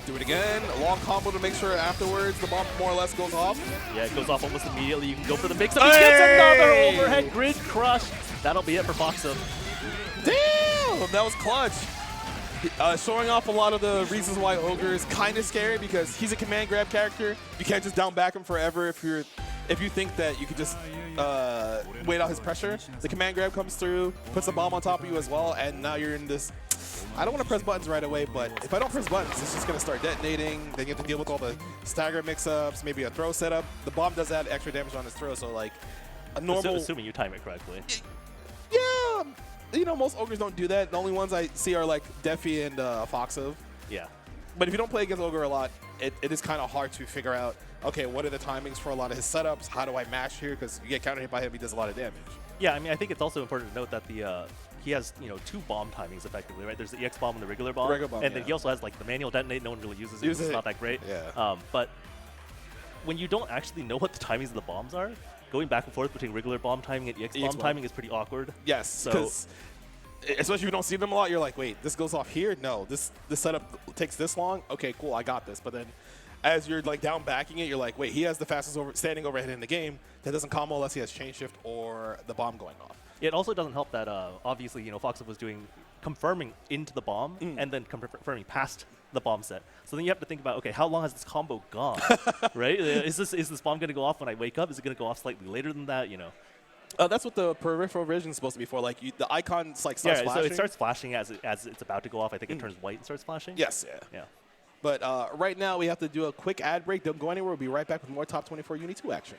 Do it again. A long combo to make sure afterwards the bomb more or less goes off. Yeah, it goes off almost immediately. You can go for the mix-up. He gets another overhead grid crush. That'll be it for Foxof. Damn! That was clutch. Showing off a lot of the reasons why Ogre is kind of scary, because he's a command grab character. You can't just down back him forever if you think that you could just wait out his pressure. The command grab comes through, puts a bomb on top of you as well, and now you're in this... I don't want to press buttons right away, but if I don't press buttons, it's just going to start detonating. Then you have to deal with all the stagger mix-ups, maybe a throw setup. The bomb does add extra damage on his throw, so like a normal... Assuming you time it correctly. Yeah! You know, most Ogres don't do that. The only ones I see are like Defiant and Foxof. Yeah. But if you don't play against Ogre a lot, it is kind of hard to figure out, okay, what are the timings for a lot of his setups? How do I mash here? Because you get counter hit by him, he does a lot of damage. Yeah, I mean, I think it's also important to note that the he has, you know, 2 bomb timings effectively, right? There's the EX bomb and the regular bomb. And then he also has like the manual detonate. No one really uses it. It's not that great. Yeah. But when you don't actually know what the timings of the bombs are, going back and forth between regular bomb timing and EX bomb timing is pretty awkward. Yes, because especially if you don't see them a lot, you're like, wait, this goes off here? No, this setup takes this long? Okay, cool, I got this. But then as you're like down backing it, you're like, wait, he has the fastest standing overhead in the game. That doesn't combo unless he has chain shift or the bomb going off. It also doesn't help that obviously, you know, Foxof was doing confirming into the bomb and then confirming past the bomb set. So then you have to think about, okay, how long has this combo gone, right? Is this bomb going to go off when I wake up? Is it going to go off slightly later than that? You know. That's what the peripheral vision is supposed to be for. Like the icon's like starts flashing. So it starts flashing as it's about to go off. I think it turns white and starts flashing. Yes, yeah. But right now we have to do a quick ad break. Don't go anywhere. We'll be right back with more top 24 UNI2 action.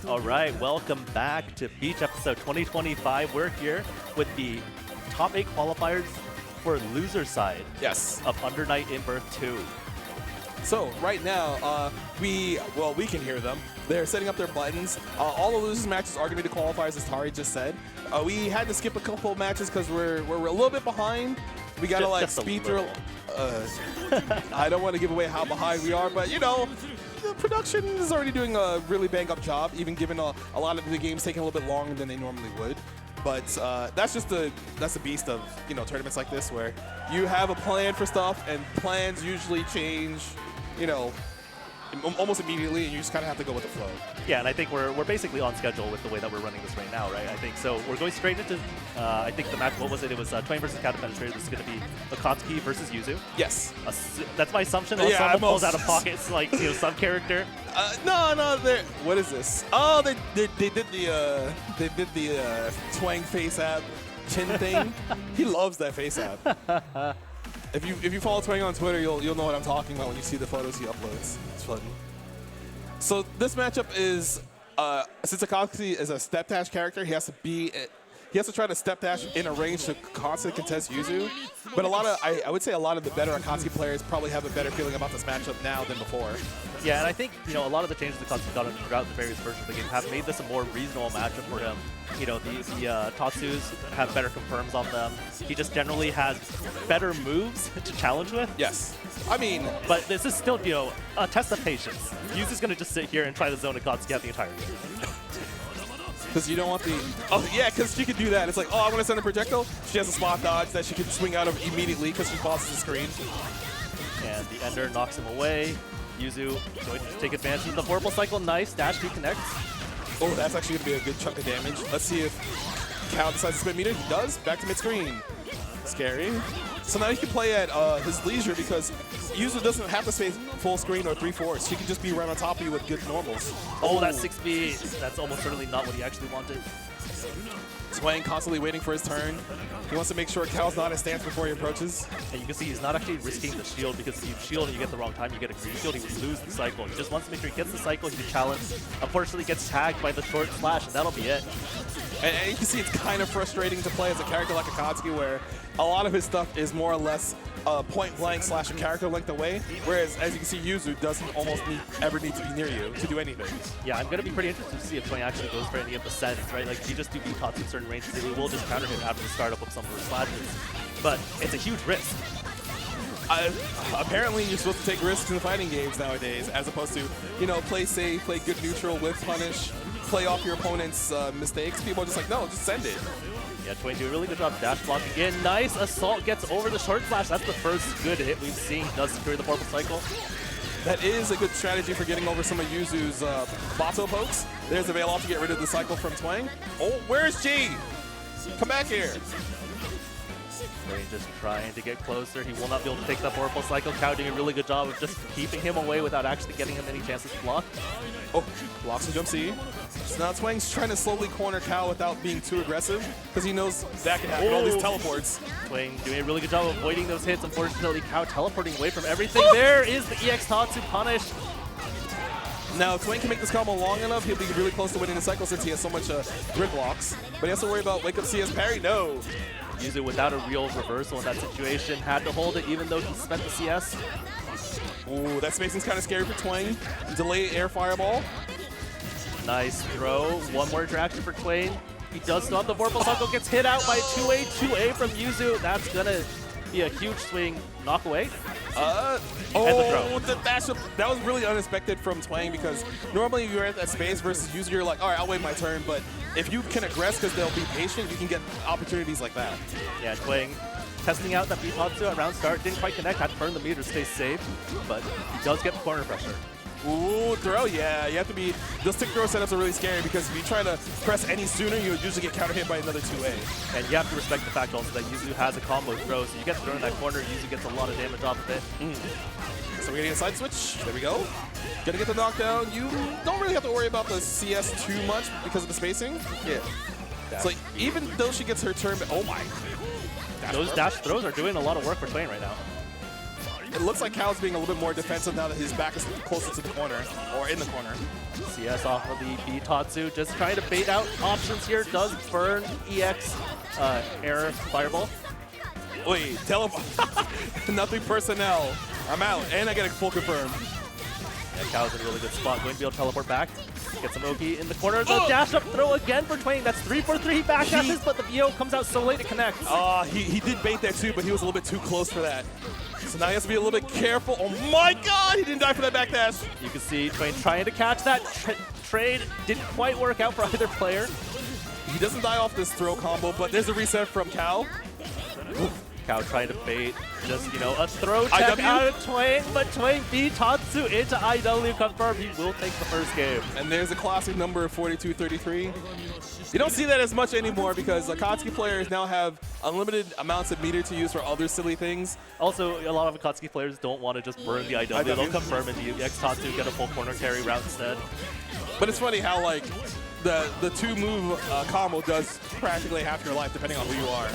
All right, welcome back to Beach episode 2025. We're here with the top 8 qualifiers for loser side. Yes. Of undernightinbirth 2. So right now, we can hear them. They're setting up their buttons. All the losers matches are going to be the qualifiers, as Tari just said. We had to skip a couple matches because we're a little bit behind. We got to like speed through. I don't want to give away how behind we are, but you know, the production is already doing a really bang up job, even given a lot of the games taking a little bit longer than they normally would. But that's the beast of, you know, tournaments like this, where you have a plan for stuff and plans usually change, you know, almost immediately, and you just kind of have to go with the flow. Yeah, and I think we're basically on schedule with the way that we're running this right now, right? I think so. We're going straight into, I think the match, what was it? It was Twang versus CowDefenestrator. This is going to be Akatsuki versus Yuzu. Yes. That's my assumption. Unless someone pulls out of pockets, like, you know, some character. No, what is this? Oh, they did the Twang face app chin thing. He loves that face app. If you follow Twang on Twitter, you'll know what I'm talking about when you see the photos he uploads. It's fun. So this matchup is since Akatsuki is a step dash character, he has to try to step dash in a range to constantly contest Yuzu. But I would say a lot of the better Akatsuki players probably have a better feeling about this matchup now than before. Yeah, and I think, you know, a lot of the changes Akatsuki got throughout the various versions of the game have made this a more reasonable matchup for him. You know, the Tatsus have better confirms on them. He just generally has better moves to challenge with. Yes. I mean... But this is still, you know, a test of patience. Yuzu's going to just sit here and try to zone Akatsuki out the entire game. Because you don't want the... Oh, yeah, because she could do that. It's like, oh, I want to send a projectile. She has a spot dodge that she can swing out of immediately because she bosses the screen. And the Ender knocks him away. Yuzu going to take advantage of the Vorpal Cycle. Nice. Dash 2 connects. Oh, that's actually going to be a good chunk of damage. Let's see if Cow decides to spin meter. He does. Back to mid-screen. Scary. So now he can play at his leisure because Yuzu doesn't have to stay full screen or 3/4. He can just be right on top of you with good normals. Oh, that's 6B. That's almost certainly not what he actually wanted. Twang constantly waiting for his turn. He wants to make sure Cal's not in stance before he approaches. And you can see he's not actually risking the shield, because if you shield and you get the wrong time, you get a green shield, he would lose the cycle. He just wants to make sure he gets the cycle, he can challenge. Unfortunately, gets tagged by the short slash, and that'll be it. And you can see it's kind of frustrating to play as a character like Akatsuki, where a lot of his stuff is more or less point blank slash a character length away, whereas as you can see, Yuzu doesn't almost ever need to be near you to do anything. Yeah, I'm going to be pretty interested to see if Twang actually goes for any of the sends, right? Like, if you just do beat Tatsu in certain ranges, he will just counter him after the startup of some of her slashes. But it's a huge risk. Apparently, you're supposed to take risks in the fighting games nowadays, as opposed to, you know, play safe, play good neutral, with punish, play off your opponent's mistakes. People are just like, no, just send it. Yeah, Twang do a really good job dash blocking in. Nice assault, gets over the short slash. That's the first good hit we've seen. Does secure the Vorpal Cycle. That is a good strategy for getting over some of Yuzu's Bato pokes. There's the Veil off to get rid of the cycle from Twang. Oh, where's G? Come back here. Twang just trying to get closer. He will not be able to take the Vorpal Cycle. Cow doing a really good job of just keeping him away without actually getting him any chances to block. Oh, blocks and jump C. So now Twang's trying to slowly corner Cow without being too aggressive, because he knows that can happen. All these teleports. Twang doing a really good job of avoiding those hits. Unfortunately, Cow teleporting away from everything. There is the EX Tatsu punish. Now, if Twang can make this combo long enough, he'll be really close to winning the cycle since he has so much grid blocks. But he has to worry about wake up CS parry. No. Yuzu without a real reversal in that situation. Had to hold it even though he spent the CS. Ooh, that spacing's kind of scary for Twang. Delay air fireball. Nice throw. One more interaction for Twang. He does still have the Vorpal Cycle. Gets hit out by 2A from Yuzu. That's going to be a huge swing knock away. The dash up, that was really unexpected from Twang, because normally you're at that space versus Yuzu, you're like, all right, I'll wait my turn. But if you can aggress because they'll be patient, you can get opportunities like that. Yeah, Twang testing out that Bitatsu at round start. Didn't quite connect, had to burn the meter to stay safe, but he does get the corner pressure. Ooh, throw, yeah. You have to be, those tick throw setups are really scary, because if you try to press any sooner, you would usually get counter hit by another 2A. And you have to respect the fact also that Yuzu has a combo throw, so you get thrown in that corner, Yuzu gets a lot of damage off of it. So we're getting a side switch. There we go. Gonna get the knockdown. You don't really have to worry about the CS too much because of the spacing. Yeah. So even though she gets her turn, oh my. Those dash throws are doing a lot of work for Twang right now. it looks like Cal's being a little bit more defensive now that his back is closer to the corner, or in the corner. CS off of the B Tatsu, just trying to bait out options here. Does burn EX air fireball. Wait, nothing personnel. I'm out, and I get a full confirm. Yeah, Cal's in a really good spot. Going to be able to teleport back. Get some Oki in the corner. The dash up throw again for Twang. That's 3 for 3 back dashes, but the VO comes out so late to connect. He did bait that too, but he was a little bit too close for that. So now he has to be a little bit careful. Oh my god, he didn't die for that back dash. You can see Twang trying to catch that. Trade didn't quite work out for either player. He doesn't die off this throw combo, but there's a reset from Cal. Cow trying to bait just, you know, a throw check out of Twang, but Twang beat Tatsu into IW confirmed. He will take the first game. And there's a classic number 42-33. You don't see that as much anymore because Akatsuki players now have unlimited amounts of meter to use for other silly things. Also, a lot of Akatsuki players don't want to just burn the IW. They'll confirm into EX Tatsu, get a full corner carry route instead. But it's funny how, like, the two-move combo does practically half your life depending on who you are.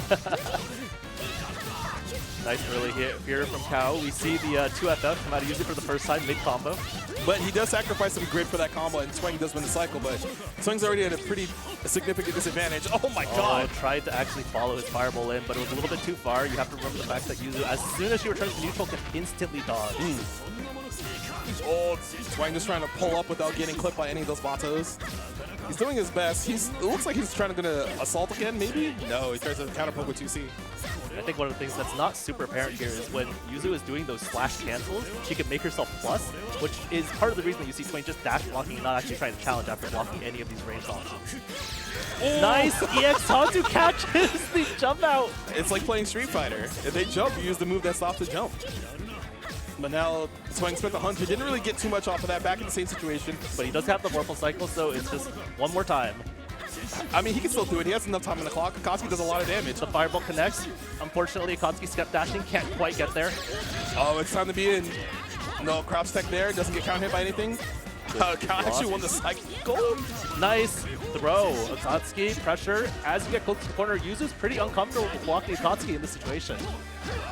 Nice early hit here from Cow. We see the 2FF come out to use it for the first time mid-combo. But he does sacrifice some grid for that combo, and Twang does win the cycle, but Twang's already at a pretty significant disadvantage. Oh my god! Tried to actually follow his fireball in, but it was a little bit too far. You have to remember the fact that Yuzu, as soon as she returns to neutral, can instantly dodge. Oh, Twang just trying to pull up without getting clipped by any of those Vatos. He's doing his best. It looks like he's trying to assault again, maybe? No, he tries to counter poke with 2C. I think one of the things that's not super apparent here is when Yuzu is doing those slash cancels, she can make herself plus, which is part of the reason that you see Twang just dash blocking and not actually trying to challenge after blocking any of these range options. Oh. Nice! EX Tatsu catches the jump out! It's like playing Street Fighter. If they jump, you use the move that stops the jump. But now Twang spent the 100. Didn't really get too much off of that, back in the same situation. But he does have the Vorpal cycle, so it's just one more time. I mean, he can still do it. He has enough time on the clock. Akatsuki does a lot of damage. The fireball connects. Unfortunately, Akatsuki step dashing can't quite get there. Oh, it's time to be in. No, crouch tech there. Doesn't get counter hit by anything. Cal actually won the cycle. Nice throw. Akatsuki, pressure. As you get close to the corner, Yuzu's pretty uncomfortable with blocking Akatsuki in this situation.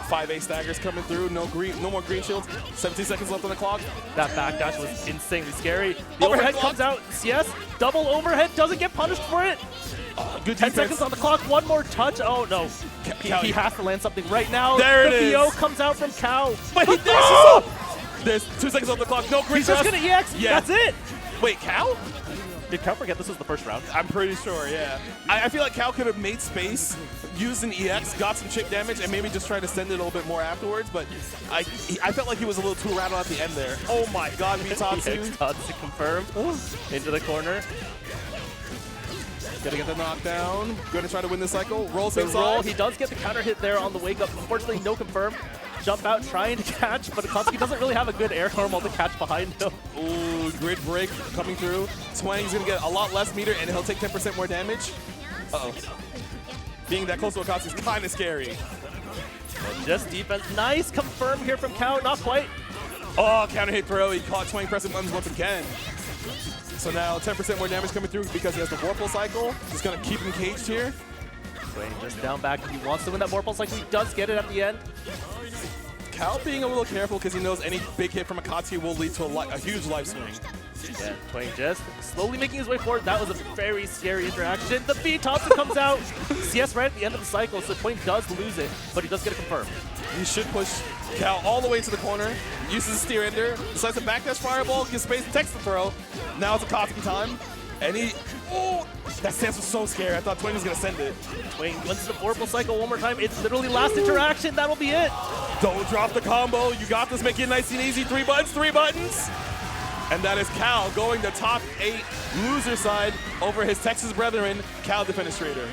5A staggers coming through. No more green shields. 17 seconds left on the clock. That backdash was insanely scary. The overhead comes out. CS, double overhead, doesn't get punished for it. Good 10 defense. seconds on the clock, one more touch. Oh no. He has to land something right now. There it is. The VO comes out from Cow. But he dashes up. There's 2 seconds on the clock. No green. He's just gonna EX. Yeah. That's it. Wait, Cal? Did Cal forget this was the first round? I'm pretty sure, yeah. I feel like Cal could have made space, used an EX, got some chip damage, and maybe just tried to send it a little bit more afterwards, but I felt like he was a little too rattled at the end there. Oh my god, Tatsu. Tatsu confirmed. Into the corner. Gonna get the knockdown. Gonna try to win this cycle. Rolls the inside. Roll. He does get the counter hit there on the wake up. Unfortunately, no confirm. Jump out trying to catch, but Akatsuki doesn't really have a good air normal to catch behind him. Ooh, grid break coming through. Twang's gonna get a lot less meter and he'll take 10% more damage. Uh-oh. Being that close to Akatsuki is kind of scary. Just defense. Nice confirm here from Cow. Not quite. Oh, counter hit throw. He caught Twang pressing buttons once again. So now 10% more damage coming through because he has the Vorpal cycle. Just gonna keep him caged here. Twang just down back. He wants to win that Vorpal cycle. He does get it at the end. Cal being a little careful because he knows any big hit from Akatsuki will lead to a huge life swing. Yeah, Twang just slowly making his way forward. That was a very scary interaction. The B Tatsu comes out. CS right at the end of the cycle, so Twang does lose it, but he does get it confirmed. He should push Cal all the way to the corner. Uses the steer ender. Decides to backdash fireball. Gets space. Text the throw. Now it's Akatsuki time. And he... Oh! That stance was so scary. I thought Twang was going to send it. Twang wins the Vorpal cycle one more time. It's literally last interaction. That'll be it. Don't drop the combo. You got this. Make it nice and easy. 3 buttons. 3 buttons. And that is Cal going to top 8 loser side over his Texas brethren, CowDefenestrator.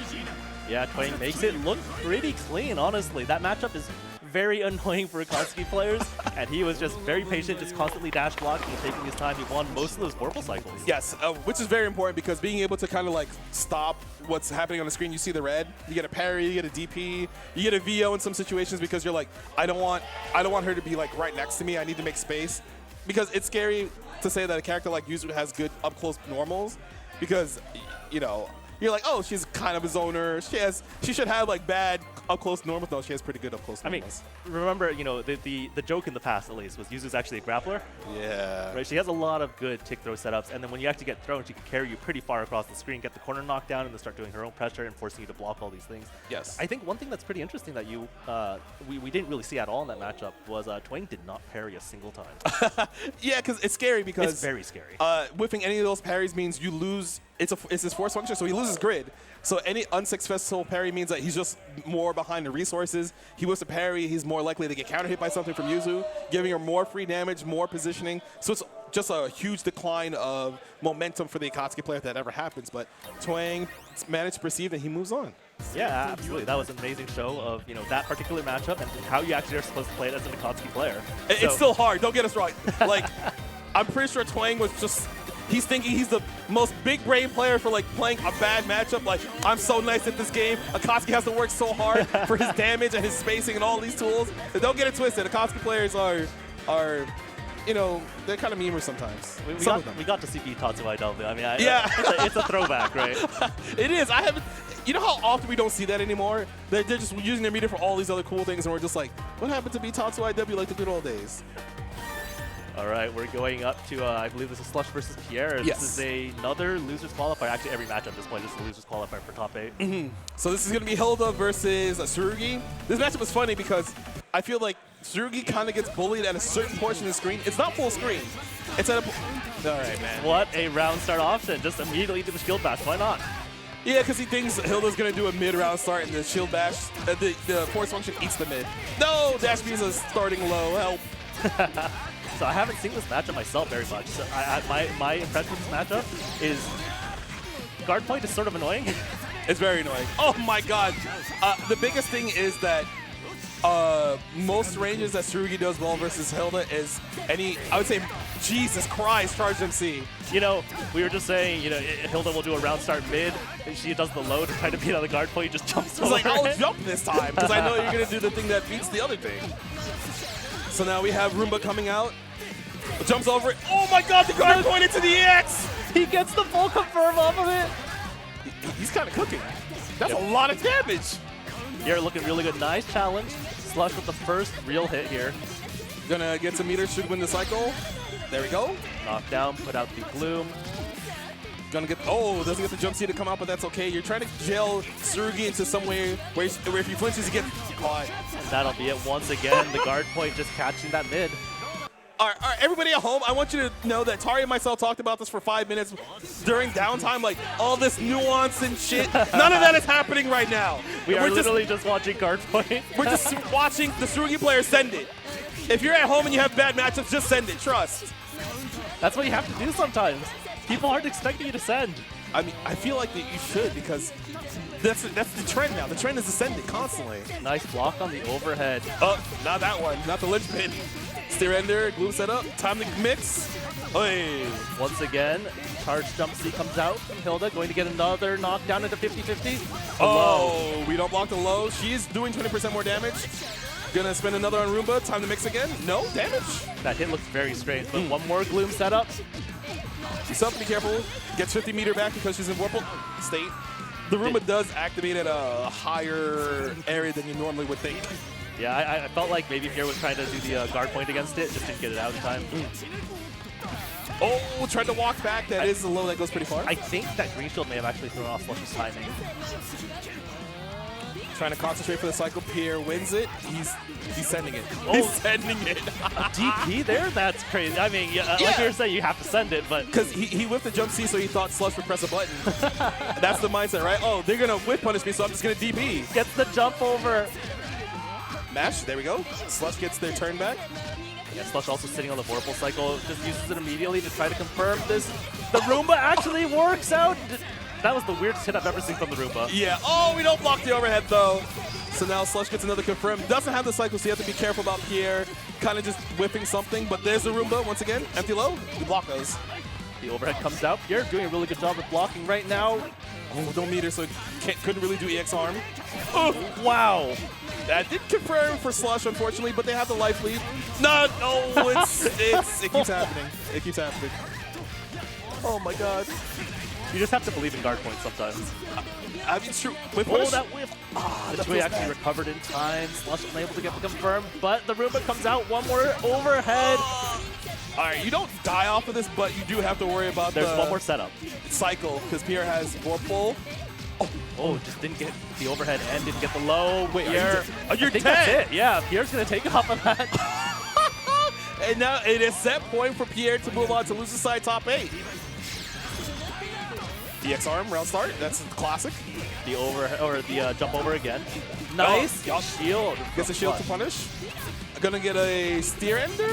Yeah, Twang makes it look pretty clean, honestly. That matchup is very annoying for Akatsuki players, and he was just very patient, just constantly dash blocking and taking his time. He won most of those Vorpal cycles. Yes, which is very important because being able to kind of like stop what's happening on the screen, you see the red, you get a parry, you get a DP, you get a VO in some situations because you're like, I don't want her to be like right next to me. I need to make space because it's scary to say that a character like Yuzu has good up close normals because, you know, you're like, oh, she's kind of a zoner. She should have like bad up close normals. No, she has pretty good up close normals. I mean, remember, you know, the joke in the past at least was Yuzu's actually a grappler. Yeah. Right. She has a lot of good tick throw setups, and then when you actually get thrown, she can carry you pretty far across the screen, get the corner knocked down, and then start doing her own pressure and forcing you to block all these things. Yes. I think one thing that's pretty interesting that we didn't really see at all in that matchup was Twang did not parry a single time. Yeah, because it's scary because it's very scary. Whiffing any of those parries means you lose. It's his force function, so he loses grid. So any unsuccessful parry means that he's just more behind the resources. He whiffs a parry, he's more likely to get counter hit by something from Yuzu, giving her more free damage, more positioning. So it's just a huge decline of momentum for the Akatsuki player if that ever happens. But Twang managed to perceive that he moves on. Yeah, absolutely. That was an amazing show of, you know, that particular matchup and how you actually are supposed to play it as an Akatsuki player. It's still hard. Don't get us wrong. Like, I'm pretty sure Twang was just. He's thinking he's the most big brain player for like playing a bad matchup. Like, I'm so nice at this game. Akatsuki has to work so hard for his damage and his spacing and all these tools. And don't get it twisted. Akatsuki players are, you know, they're kind of memers sometimes. We got to see Tatsu IW. I mean, yeah. It's a throwback, right? It is. I haven't. You know how often we don't see that anymore? They're just using their meter for all these other cool things, and we're just like, what happened to Tatsu IW like the good old days? All right, we're going up to, I believe this is Slush versus Pierre. Yes. This is another loser's qualifier. Actually, every match at this point is a loser's qualifier for top 8. So this is going to be Hilda versus Tsurugi. This matchup was funny because I feel like Tsurugi kind of gets bullied at a certain portion of the screen. It's not full screen. It's at a... All right, man. What a round start option. Just immediately to the shield bash. Why not? Yeah, because he thinks Hilda's going to do a mid-round start and the shield bash, the force function eats the mid. No, Dash B is starting low. Help. So I haven't seen this matchup myself very much. So my impression of this matchup is guard point is sort of annoying. It's very annoying. Oh my god. The biggest thing is that most ranges that Tsurugi does well versus Hilda is I would say, Jesus Christ, charged MC. You know, we were just saying, you know, Hilda will do a round start mid, and she does the load to try to beat out the guard point, just jumps over It's like, I'll it. jump this time, because I know you're going to do the thing that beats the other thing. So now we have Roomba coming out. Jumps over it. Oh my god, the guard point into the EX! He gets the full confirm off of it. He's kind of cooking. That's a lot of damage. You're looking really good. Nice challenge. Slush with the first real hit here. Gonna get some meters, should win the cycle. There we go. Knockdown, put out the gloom. Gonna get, doesn't get the jump C to come out, but that's okay. You're trying to jail Tsurugi into some way where if he flinches, he gets caught. And that'll be it once again. The guard point just catching that mid. All right, everybody at home, I want you to know that Tari and myself talked about this for 5 minutes during downtime, like all this nuance and shit. None of that is happening right now. We are literally just watching guard point. We're just watching the Tsurugi player send it. If you're at home and you have bad matchups, just send it, trust. That's what you have to do sometimes. People aren't expecting you to send. I mean, I feel like that you should, because that's the trend now. The trend is to send it constantly. Nice block on the overhead. Oh, not that one. Not the linchpin. Steer ender, glue setup. Time to mix. Hey. Once again, charge jump C comes out from Hilda, going to get another knockdown into 50-50. Oh, we don't block the low. She's doing 20% more damage. Gonna spend another on Roomba. Time to mix again. No damage. That hit looks very strange, but one more gloom setup. Yourself, be careful. Gets 50 meter back because she's in Whirlpool state. The Roomba does activate at a higher area than you normally would think. Yeah, I felt like maybe Pierre was trying to do the guard point against it, just didn't get it out in time. Oh, tried to walk back. That is a low that goes pretty far. I think that green shield may have actually thrown off Slush's timing. Trying to concentrate for the cycle. Pierre wins it. He's sending it. Oh. He's sending it. DP there? That's crazy. I mean, like you were saying, you have to send it, but... Because he whipped the jump C, so he thought Slush would press a button. That's the mindset, right? Oh, they're going to whip punish me, so I'm just going to DP. Gets the jump over. Mash, there we go. Slush gets their turn back. Yeah, Slush also sitting on the Vorpal cycle, just uses it immediately to try to confirm this. The Roomba actually works out. That was the weirdest hit I've ever seen from the Roomba. Yeah. Oh, we don't block the overhead, though. So now Slush gets another confirm. Doesn't have the cycle, so you have to be careful about Pierre kind of just whipping something. But there's the Roomba once again. Empty low. We block those. The overhead comes out. Pierre doing a really good job with blocking right now. Oh, don't meter, so couldn't really do EX arm. Oh, wow. That did confirm for Slush, unfortunately, but they have the life lead. No, it keeps happening. It keeps happening. Oh my god. You just have to believe in guard points sometimes. I mean, true. With Oh, that whiff. Ah, the Twig actually recovered in time. Slush unable to get the confirm, but the Roomba comes out. One more overhead. All right, you don't die off of this, but you do have to worry about There's one more setup. cycle because Pierre has Vorpal. Oh, just didn't get the overhead and didn't get the low. Wait, Pierre, you're I think dead. that's it. Yeah, Pierre's going to take off of that. And now it is set point for Pierre to move on to loser side top 8. DX arm round start. That's classic. The jump over again. Nice. Oh, Shield. Gets a shield to punish. Gonna get a steer ender.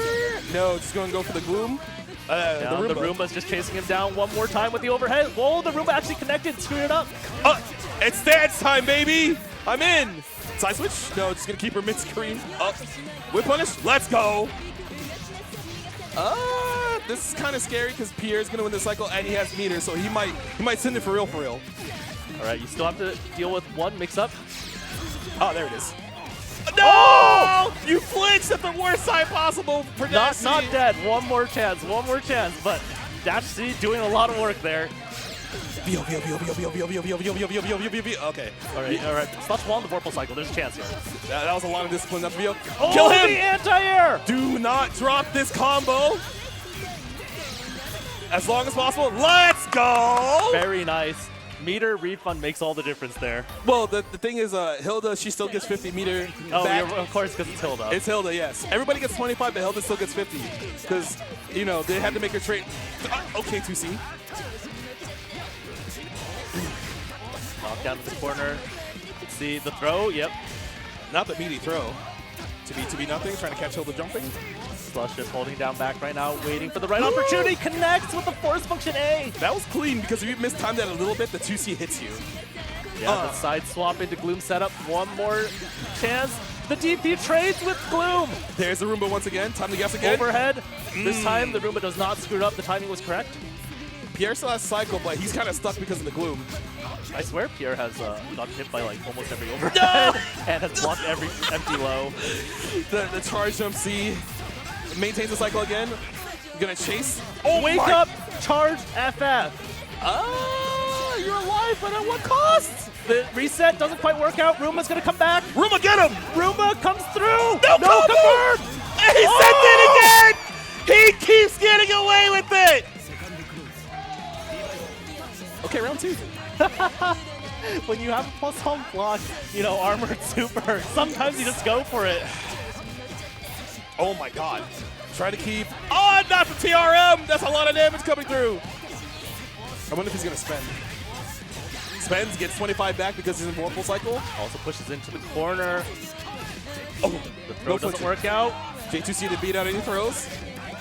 No, just gonna go for the gloom. The Roomba's just chasing him down one more time with the overhead. Whoa, the Roomba actually connected, screwed it up. It's dance time, baby. I'm in. Side switch. No, just gonna keep her mid screen up. Whip punish. Let's go. This is kind of scary because Pierre's gonna win the cycle and he has meter, so he might send it for real, for real. All right, you still have to deal with one mix-up. Oh, there it is. No! You flinched at the worst side possible for Dash Not dead. One more chance, but Dash C doing a lot of work there. Okay. All right. Slush won the Vorpal cycle. There's a chance here. That was a lot of discipline. That's Vio. Oh, Kill him! the anti-air! Do not drop this combo. As long as possible. Let's go! Very nice. Meter refund makes all the difference there. Well, the thing is, Hilda, she still gets 50 meter back. Of course, because it's Hilda. It's Hilda, yes. Everybody gets 25, but Hilda still gets 50. Because, you know, they had to make her trade. Okay, 2C. Knock down to the corner. See the throw, yep. Not the meaty throw. To be nothing, trying to catch Hilda jumping. Slush just holding down back right now, waiting for the right opportunity. Connects with the force function A. That was clean because if you mistimed that a little bit, the 2C hits you. Yeah, the side swap into Gloom setup. One more chance. The DP trades with Gloom. There's the Roomba once again. Time to guess again. Overhead. This time the Roomba does not screw it up. The timing was correct. Pierre still has cycle, but he's kind of stuck because of the Gloom. I swear Pierre has gotten hit by like almost every overhead and has blocked every empty low. The charge jump C maintains the cycle again. Gonna chase. Oh, wake up! Charge FF. You're alive, but at what cost? The reset doesn't quite work out. Roomba's gonna come back. Roomba, get him! Roomba comes through. No confirm. And he sent it again! He keeps getting away with it! Okay, round 2. When you have a plus home block, you know, armored super, sometimes you just go for it. Oh my god. Try to keep. Oh, not for TRM! That's a lot of damage coming through. I wonder if he's gonna spend. Spends, gets 25 back because he's in Vorpal cycle. Also pushes into the corner. Oh, The throw doesn't work out. J2C to beat out any throws.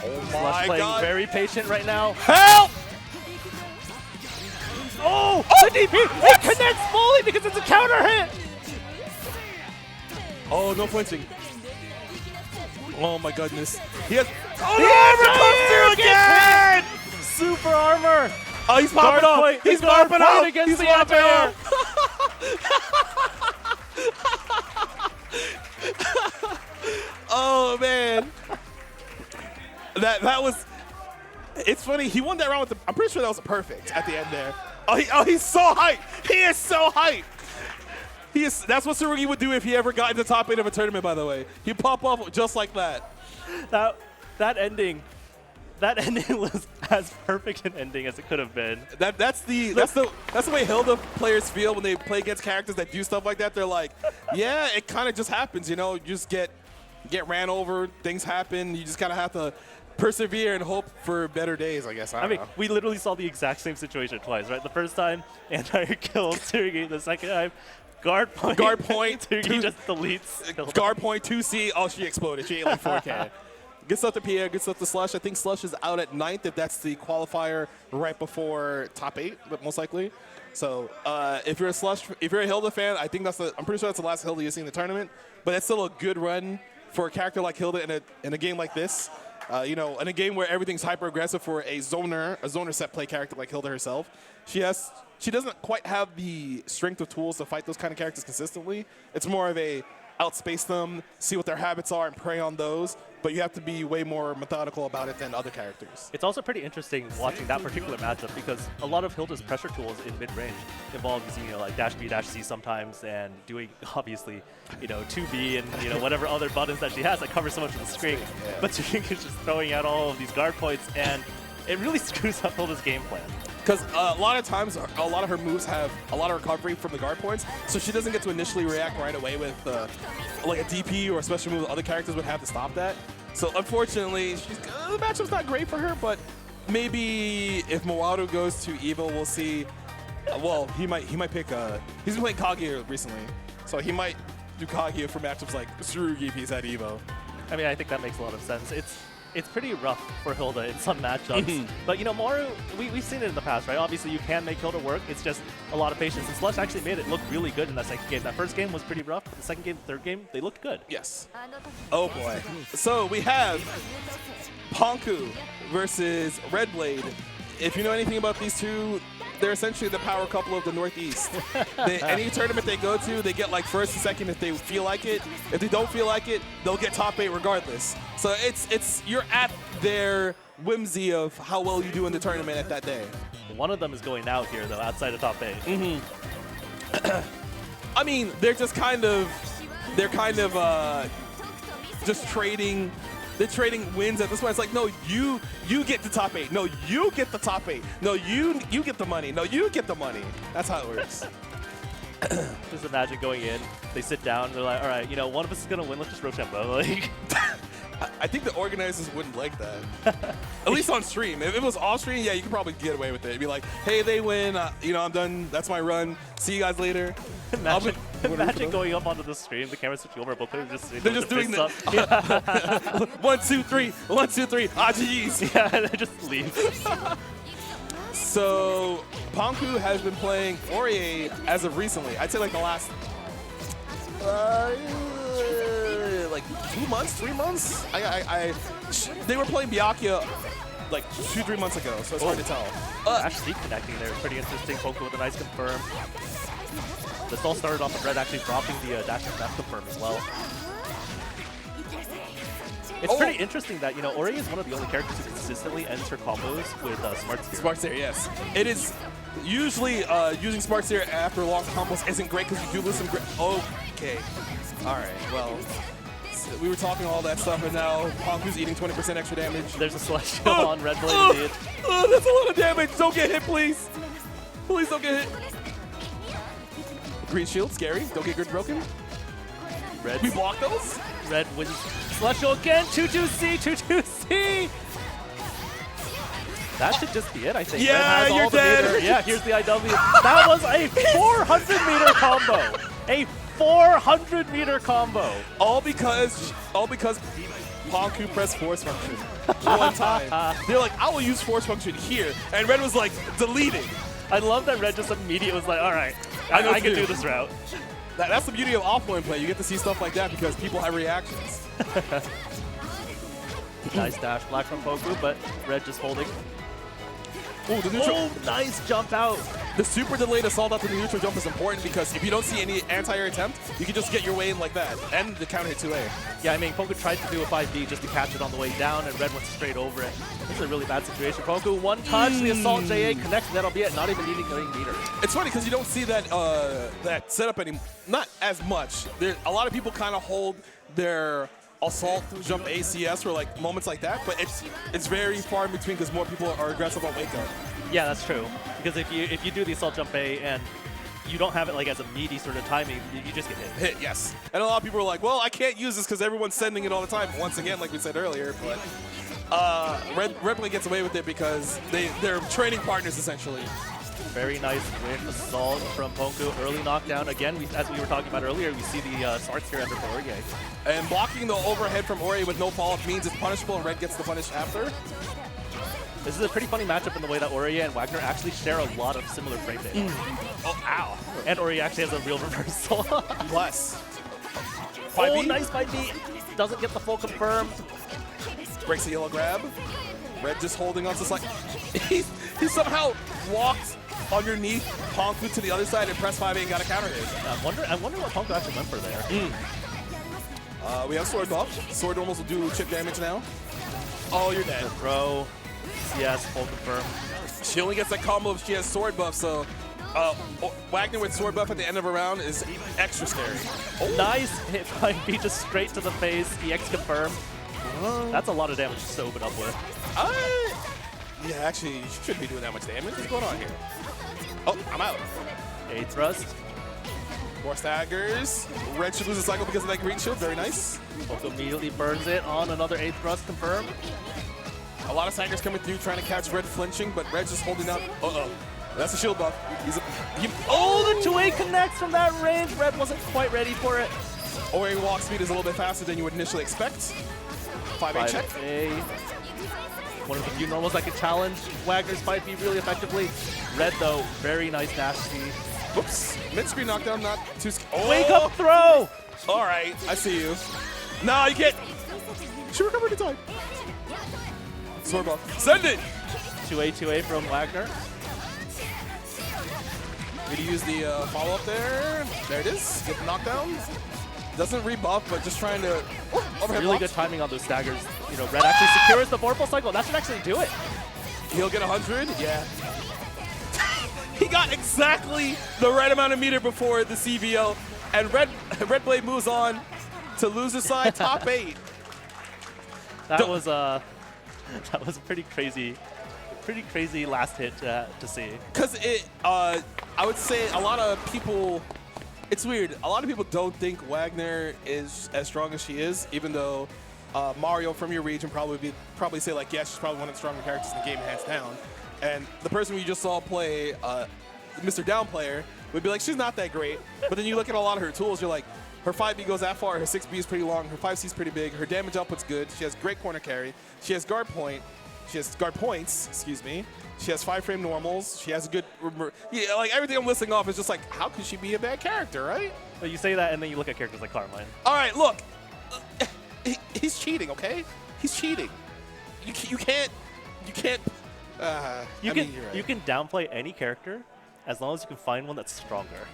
Oh Slush playing very patient right now. Help! Oh, the DP! It connects fully because it's a counter hit! Oh, no flinching. Oh my goodness. He has. Oh, The the armor comes through again! Super armor! Oh, he's popping off. Point. He's Guard popping point off. against He's the popping anti-air. off. Oh man. That was. It's funny. He won that round with the. I'm pretty sure that was a perfect at the end there. He's so hyped. He is so hyped. That's what Tsurugi would do if he ever got in the top 8 of a tournament, by the way. He'd pop off just like that. That ending was as perfect an ending as it could have been. That's the way Hilda players feel when they play against characters that do stuff like that. They're like, yeah, it kind of just happens, you know. You just get ran over, things happen. You just kind of have to persevere and hope for better days, I guess. I mean, we literally saw the exact same situation twice, right? The first time, anti-air kills Tsurugi. The second time, guard point. Tsurugi just deletes. Guard point 2C. Oh, she exploded. She ate like 4K. Good stuff to Pierre. Good stuff to Slush. I think Slush is out at 9th if that's the qualifier right before top 8, but most likely. So if you're a Hilda fan, I think I'm pretty sure that's the last Hilda you see in the tournament. But that's still a good run for a character like Hilda in a game like this. You know, in a game where everything's hyper aggressive for a zoner set play character like Hilda herself, she doesn't quite have the strength of tools to fight those kind of characters consistently. It's more of a outspace them, see what their habits are, and prey on those. But you have to be way more methodical about it than other characters. It's also pretty interesting watching that particular matchup because a lot of Hilda's pressure tools in mid-range involve using, like dash B, dash C sometimes, and doing obviously, 2B and whatever other buttons that she has that cover so much of the screen. Yeah. But Tsuringa is just throwing out all of these guard points, and it really screws up Hilda's game plan. Because a lot of times, a lot of her moves have a lot of recovery from the guard points, so she doesn't get to initially react right away with like a DP or a special move that other characters would have to stop that. So unfortunately, the matchup's not great for her, but maybe if Mowaru goes to Evo, we'll see. Well, he might pick, he's been playing Kaguya recently, so he might do Kaguya for matchups like Tsurugi if he's at Evo. I mean, I think that makes a lot of sense. It's pretty rough for Hilda in some matchups. But, Mowaru, we've seen it in the past, right? Obviously, you can make Hilda work. It's just a lot of patience. And Slush actually made it look really good in that second game. That first game was pretty rough. But the second game, third game, they looked good. Yes. Oh, boy. So we have Pinku versus Redblade. If you know anything about these two, they're essentially the power couple of the Northeast. Any tournament they go to, they get like first and second if they feel like it. If they don't feel like it, they'll get top 8 regardless. So you're at their whimsy of how well you do in the tournament at that day. One of them is going out here though, outside of top 8. I mean, they're kind of just trading. They're trading wins at this point. It's like, no, you get the top 8. No, you get the top 8. No, you get the money. No, you get the money. That's how it works. Just imagine going in, they sit down, they're like, all right, one of us is going to win, let's just Rochambeau. Like, I think the organizers wouldn't like that. At least on stream. If it was off stream, yeah, you could probably get away with it. It'd be like, hey, they win. I'm done. That's my run. See you guys later. Imagine going up onto the stream, the camera switching over, both players just they're just doing the 1, 2, 3, 1, 2, 3. Ah, geez. Yeah, they just leave. So Pinku has been playing Aurier as of recently. I'd say like the last like 2 months, 3 months. They were playing Byakuya like 2-3 months ago, so it's hard to tell. Actually connecting there is pretty interesting. Pinku with a nice confirm. This all started off with Red actually dropping the dash and F confirm as well. It's pretty interesting that, Ori is one of the only characters who consistently ends her combos with Smart Steer. Smart Steer, yes. It is usually using Smart Steer after long combos isn't great because you do lose some okay. All right, well, we were talking all that stuff, and now Punku's eating 20% extra damage. There's a Celestial on Redblade indeed. That's a lot of damage. Don't get hit, please. Please don't get hit. Green shield, scary. Don't get grid broken. Red. We block those. Red wins. Celestial again. 2-2-C. 2-2-C. That should just be it, I think. Yeah, Red has you're all the dead. meter. Yeah, here's the IW. That was a 400-meter combo. A 400-meter combo. All because Pinku pressed force function one time. They're like, I will use force function here, and Red was like, deleting. I love that Red just immediately was like, all right, I can do this route. That's the beauty of offline play. You get to see stuff like that because people have reactions. Nice dash black from Pinku, but Red just holding. Ooh, the neutral. Oh, nice jump out. The super delayed assault after the neutral jump is important because if you don't see any anti-air attempt, you can just get your way in like that. And the counter hit 2A. Yeah, I mean, Pinku tried to do a 5B just to catch it on the way down, and Red went straight over it. This is a really bad situation. Pinku, one touch, the assault JA connects, that'll be it. Not even needing any meter. It's funny because you don't see that that setup anymore. Not as much. A lot of people kind of hold their assault jump ACS for like moments like that, but it's very far in between because more people are aggressive on wake up. Yeah, that's true. Because if you do the assault jump A and you don't have it like as a meaty sort of timing, you just get hit. Hit, yes. And a lot of people are like, well, I can't use this because everyone's sending it all the time. Once again, like we said earlier, but Redblade gets away with it because they're training partners essentially. Very nice win assault from Pinku. Early knockdown. Again, as we were talking about earlier, we see the smarts here under Aurier. And blocking the overhead from Aurier with no follow-up means it's punishable and Red gets the punish after. This is a pretty funny matchup in the way that Aurier and Wagner actually share a lot of similar frame data. Oh, ow. And Aurier actually has a real reversal. Plus. Oh, nice by B. Doesn't get the full confirm. Breaks the yellow grab. Red just holding on to like he somehow walked underneath Pinku to the other side and pressed 5A and got a counter hit. I wonder what Pinku actually went for there. We have sword buff. Sword normals will do chip damage now. Oh, you're dead. Throw. Yes, full confirm. She only gets that combo if she has sword buff, so Wagner with sword buff at the end of a round is extra scary. Oh. Nice hit by B, just straight to the face. EX confirm. That's a lot of damage just to open up with. Yeah, actually, you shouldn't be doing that much damage. What's going on here? Oh, I'm out. A thrust. More staggers. Red should lose a cycle because of that green shield. Very nice. Poco immediately burns it on another A thrust confirm. A lot of staggers coming through trying to catch Red flinching, but Red's just holding out. Uh-oh. That's a shield buff. Oh, the 2A connects from that range. Red wasn't quite ready for it. OA walk speed is a little bit faster than you would initially expect. 5A check. 5A. One of the few normals that can challenge Wagner's 5B really effectively. Red, though, very nice nasty. Oops. Mid-screen knockdown, not too... Oh! Wake up throw! All right, I see you. No, you can't. She recovered in time. Sword buff. Send it! 2A from Wagner. Gonna use the follow-up there. There it is. Get the knockdown. Doesn't rebuff, but just trying to overhead Really block. good timing on those staggers. You know, Red actually secures the vorpal cycle. That should actually do it. He'll get 100. Yeah. He got exactly the right amount of meter before the CVO, and Redblade moves on to loser side top 8. That was a pretty crazy last hit to see. Because I would say a lot of people. It's weird. A lot of people don't think Wagner is as strong as she is, even though Mario from your region probably say like, yes, she's probably one of the stronger characters in the game, hands down. And the person we just saw play, Mr. Down player, would be like, she's not that great. But then you look at a lot of her tools, you're like, her 5B goes that far, her 6B is pretty long, her 5C is pretty big, her damage output's good, she has great corner carry, she has guard points, excuse me. She has 5-frame normals. She has a good, yeah, like everything I'm listing off is just like, how could she be a bad character, right? But you say that, and then you look at characters like Carmine. All right, look, he's cheating, okay? He's cheating. You can't. You can downplay any character as long as you can find one that's stronger.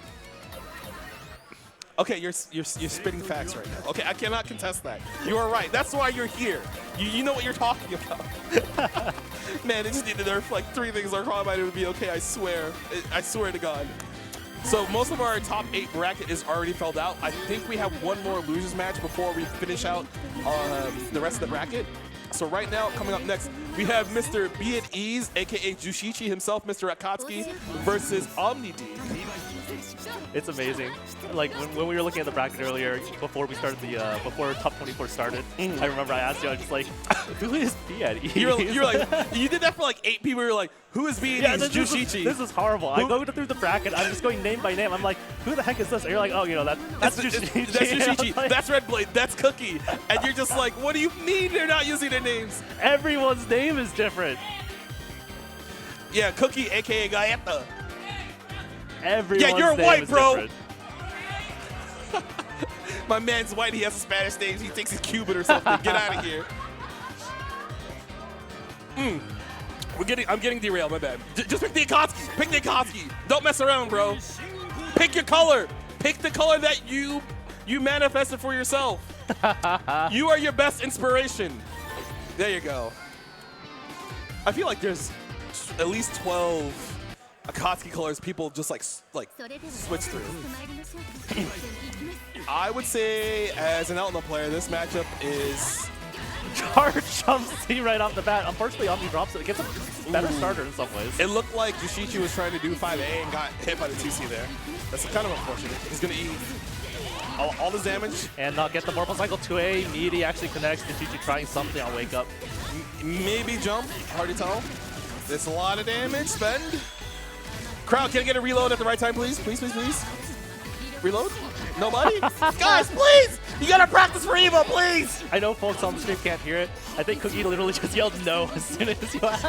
Okay, you're spitting facts right now. Okay, I cannot contest that. You are right. That's why you're here. You know what you're talking about. Man, they just need to nerf like 3 things. Our Carmine would be okay. I swear. I swear to God. So most of our top 8 bracket is already filled out. I think we have one more losers match before we finish out the rest of the bracket. So right now, coming up next, we have Mr. Be at Ease, aka Jushichi himself, Mr. Akatsuki, versus OmniDeag. It's amazing. Like when we were looking at the bracket earlier, before we started before top 24 started, I remember I asked you, I was just like, who is Be at Ease? You were like, you did that for like 8 people. You were like, who is Be at Ease? Jushichi. This is horrible. I go through the bracket. I'm just going name by name. I'm like, who the heck is this? And you're like, oh, you know that's Jushichi. That's Jushichi. Like, that's Redblade. That's Cookie. And you're just like, what do you mean they're not using their names? Everyone's name is different. Yeah, Cookie, aka Galleta. Everyone's you're name white, is bro. different. My man's white. He has a Spanish name. He thinks he's Cuban or something. Get out of here. I'm getting derailed. My bad. Just pick the Akatsuki. Pick the Akatsuki. Don't mess around, bro. Pick your color. Pick the color that you manifested for yourself. You are your best inspiration. There you go. I feel like there's at least 12 Akatsuki colors people just like switch through. I would say, as an Outlaw player, this matchup is... Charge jump C right off the bat. Unfortunately, Omni drops it. It gets a better starter in some ways. It looked like Jushichi was trying to do 5A and got hit by the 2C there. That's kind of unfortunate. He's going to eat all this damage. And not get the Vorpal Cycle 2A. Meaty actually connects. Jushichi trying something on Wake Up. Maybe jump. Hard to tell. It's a lot of damage. Spend. Crowd, can I get a reload at the right time, please? Please, please, please. Reload? Nobody? Guys, please! You gotta practice for Evo, please! I know folks on the stream can't hear it. I think Cookie literally just yelled no as soon as you asked.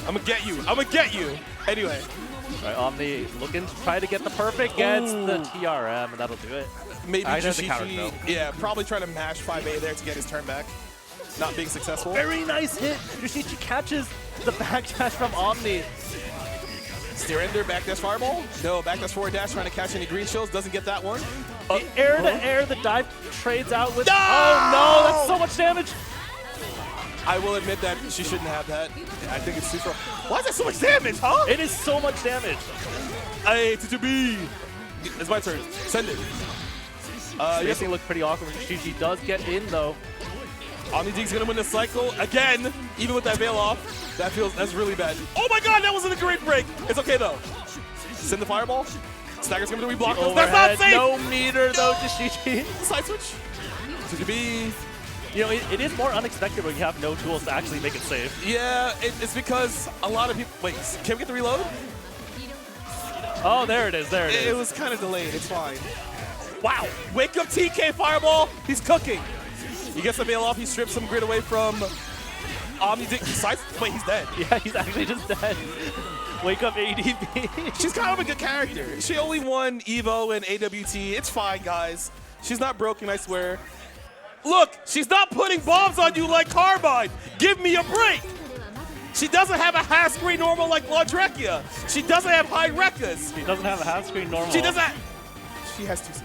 I'm gonna get you. I'm gonna get you. Anyway. All right, Omni looking to try to get the perfect. Gets the TRM, and that'll do it. Maybe Jushichi, yeah, probably trying to mash 5A there to get his turn back. Not being successful. Very nice hit. Jushichi catches the backdash from Omni. Steer ender, backdash fireball. No, backdash forward dash, trying to catch any green shields. Doesn't get that one. The air to air, the dive trades out with. No! Oh no, that's so much damage. I will admit that she shouldn't have that. I think it's super. Why is that so much damage, huh? It is so much damage. Hey, to it's my turn. Send it. Spacing looked pretty awkward. She does get in though. OmniDeag's gonna win the cycle again, even with that veil off. That's really bad. Oh my god, that wasn't a great break. It's okay though. Send the fireball. Stagger's coming to reblock us. That's not safe! No meter though, Jishichi. Side switch. To You know, it is more unexpected when you have no tools to actually make it safe. Yeah, it's because a lot of people. Wait, can we get the reload? Oh, there it is. There it is. It was kind of delayed. It's fine. Wow. Wake up TK Fireball. He's cooking. He gets the veil off. He strips some grid away from OmniDeag. Wait, he's dead. Yeah, he's actually just dead. Wake up ADB. She's kind of a good character. She only won EVO and AWT. It's fine, guys. She's not broken, I swear. Look, she's not putting bombs on you like Carbine. Give me a break. She doesn't have a half screen normal like Laudrekia. She doesn't have high Rekkas. She doesn't have a half screen normal. She doesn't. She has 2C.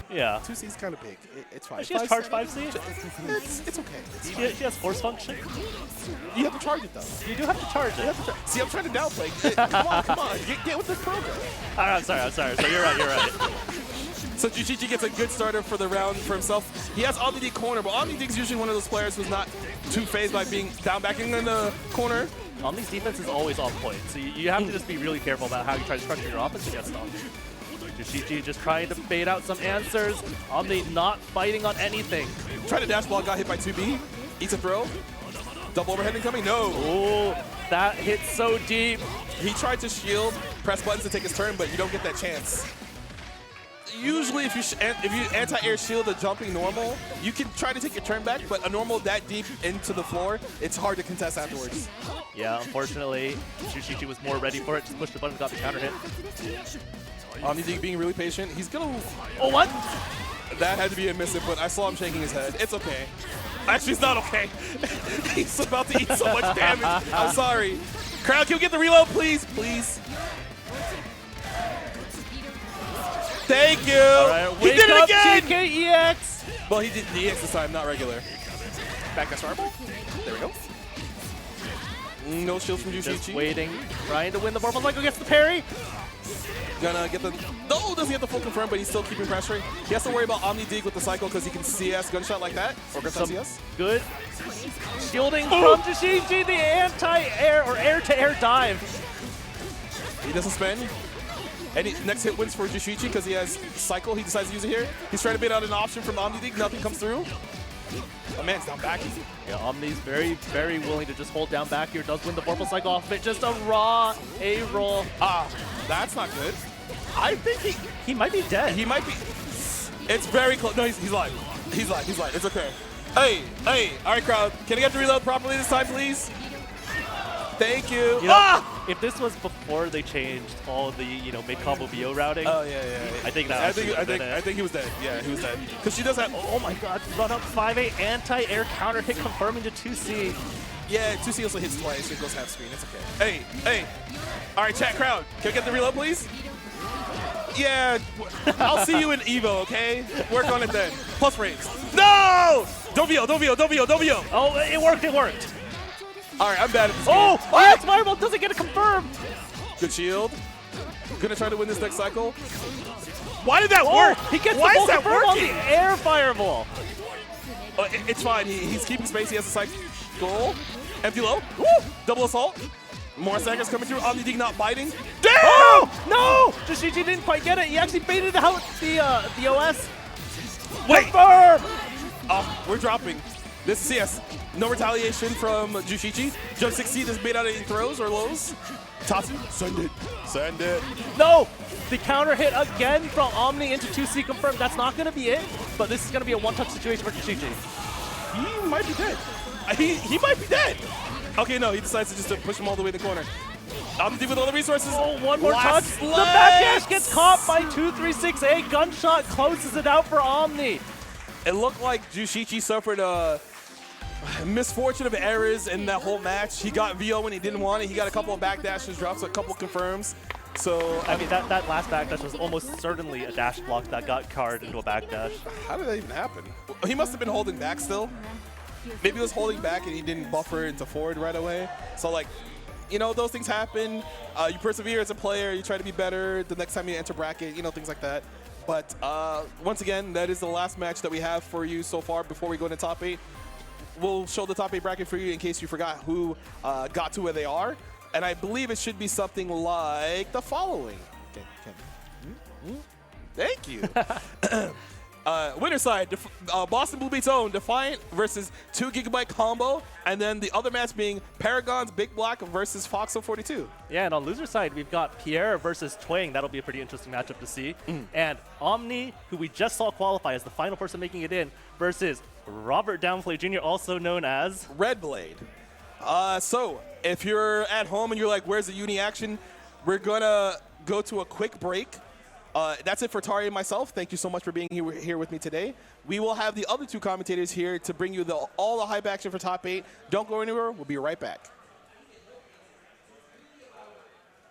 Yeah. 2C is kind of big. It's fine. She has charge 5C? It's okay. She has force function? You have to charge it though. You do have to charge it. See, I'm trying to downplay. Come on. Get with this program. I'm sorry. So you're right. So Jishichi gets a good starter for the round for himself. He has OmniDeag corner, but OmniDeag's usually one of those players who's not too phased by being down backing in the corner. Omni's defense is always on point, so you have to just be really careful about how you try to structure your offense against Omni. Jishichi just trying to bait out some answers. Omni not fighting on anything. Tried to dash block, got hit by 2B. Eats a throw. Double overhead incoming, no. Oh, that hit so deep. He tried to shield, press buttons to take his turn, but you don't get that chance. Usually if you anti-air shield a jumping normal, you can try to take your turn back, but a normal that deep into the floor, it's hard to contest afterwards. Yeah, unfortunately, Jishichi was more ready for it, just pushed the button, got the counter hit. OmniDeag being really patient, he's gonna... Oh, what? That had to be a miss input. I saw him shaking his head. It's okay. Actually, it's not okay. He's about to eat so much damage. I'm sorry. Crowd, can we get the reload, please? Please. Thank you. All right, he did it again. TKEX. Well, he did the EX this time, not regular. Back dash fireball. There we go. No shield from Jishichi. Just waiting, trying to win the Vorpal cycle, gets the parry. Gonna get the... No, doesn't get the full confirm, but he's still keeping pressure. He has to worry about OmniDeag with the cycle because he can CS gunshot like that. Or gunshot CS. Good shielding from Jishichi, the anti-air or air-to-air dive. He doesn't spin. And next hit wins for Jishichi because he has cycle. He decides to use it here. He's trying to bait out an option from OmniDeag. Nothing comes through. Oh, man's down back. Yeah, Omni's very, very willing to just hold down back here. Does win the Vorpal cycle off of it. Just a raw A-roll. That's not good. I think he might be dead. He might be. It's very close. No, he's live. He's live. He's live. It's okay. Hey. All right, crowd. Can I get the reload properly this time, please? Thank you. You know, if this was before they changed all the mid combo BO routing. Oh yeah. I think that. I think he was dead. Yeah, he was dead. Because she does have. Oh my God! Run up 5A anti-air counter hit confirming to 2C. Yeah, 2C also hits twice. It goes half screen. It's okay. Hey. All right, chat crowd. Can I get the reload, please? Yeah. I'll see you in EVO. Okay. Work on it then. Plus frames. No! Don't VO. Oh, it worked. All right, I'm bad at this game. Oh, Fireball doesn't get a confirm. Good shield. Gonna try to win this next cycle. Why did that work? He gets Why the is that confirm working? on the air fireball. It's fine. He's keeping space. He has a cycle. Empty low. Woo! Double assault. More stackers coming through. OmniDeag not biting. Damn! Oh, no! Jishichi didn't quite get it. He actually baited out the OS. Wait! Confirm! Oh, we're dropping. This is CS. No retaliation from Jishichi. Jump 60 doesn't bait out any throws or lows. Tatsu, send it. No! The counter hit again from Omni into 2C confirmed. That's not going to be it, but this is going to be a one-touch situation for Jishichi. He might be dead. He might be dead. Okay, no, he decides to just push him all the way to the corner. OmniDeag with all the resources. Oh, one more touch. The backdash gets caught by 236A. Gunshot closes it out for Omni. It looked like Jishichi suffered a misfortune of errors in that whole match. He got VO when he didn't want it. He got a couple of backdashes, drops a couple confirms. So I mean, that last backdash was almost certainly a dash block that got carded into a backdash. how did that even happen? He must have been holding back still. Maybe he was holding back and he didn't buffer into forward right away. So like, you know, those things happen. You persevere as a player. You try to be better the next time you enter bracket. You know, things like that. But once again, that is the last match that we have for you so far before we go into top 8. We'll show the top 8 bracket for you in case you forgot who got to where they are. And I believe it should be something like the following. Thank you. Winner side, Boston Blue Beat's own Defiant versus 2 GB combo. And then the other match being Paragon's BigBlack versus Foxof 42. Yeah, and on loser side, we've got Pierre versus Twang. That'll be a pretty interesting matchup to see. And Omni, who we just saw qualify as the final person making it in, versus Robert Downplay Jr., also known as Redblade. So if you're at home and you're like, where's the uni action? We're going to go to a quick break. That's it for Tari and myself. Thank you so much for being here with me today. We will have the other 2 commentators here to bring you all the hype action for top 8. Don't go anywhere. We'll be right back.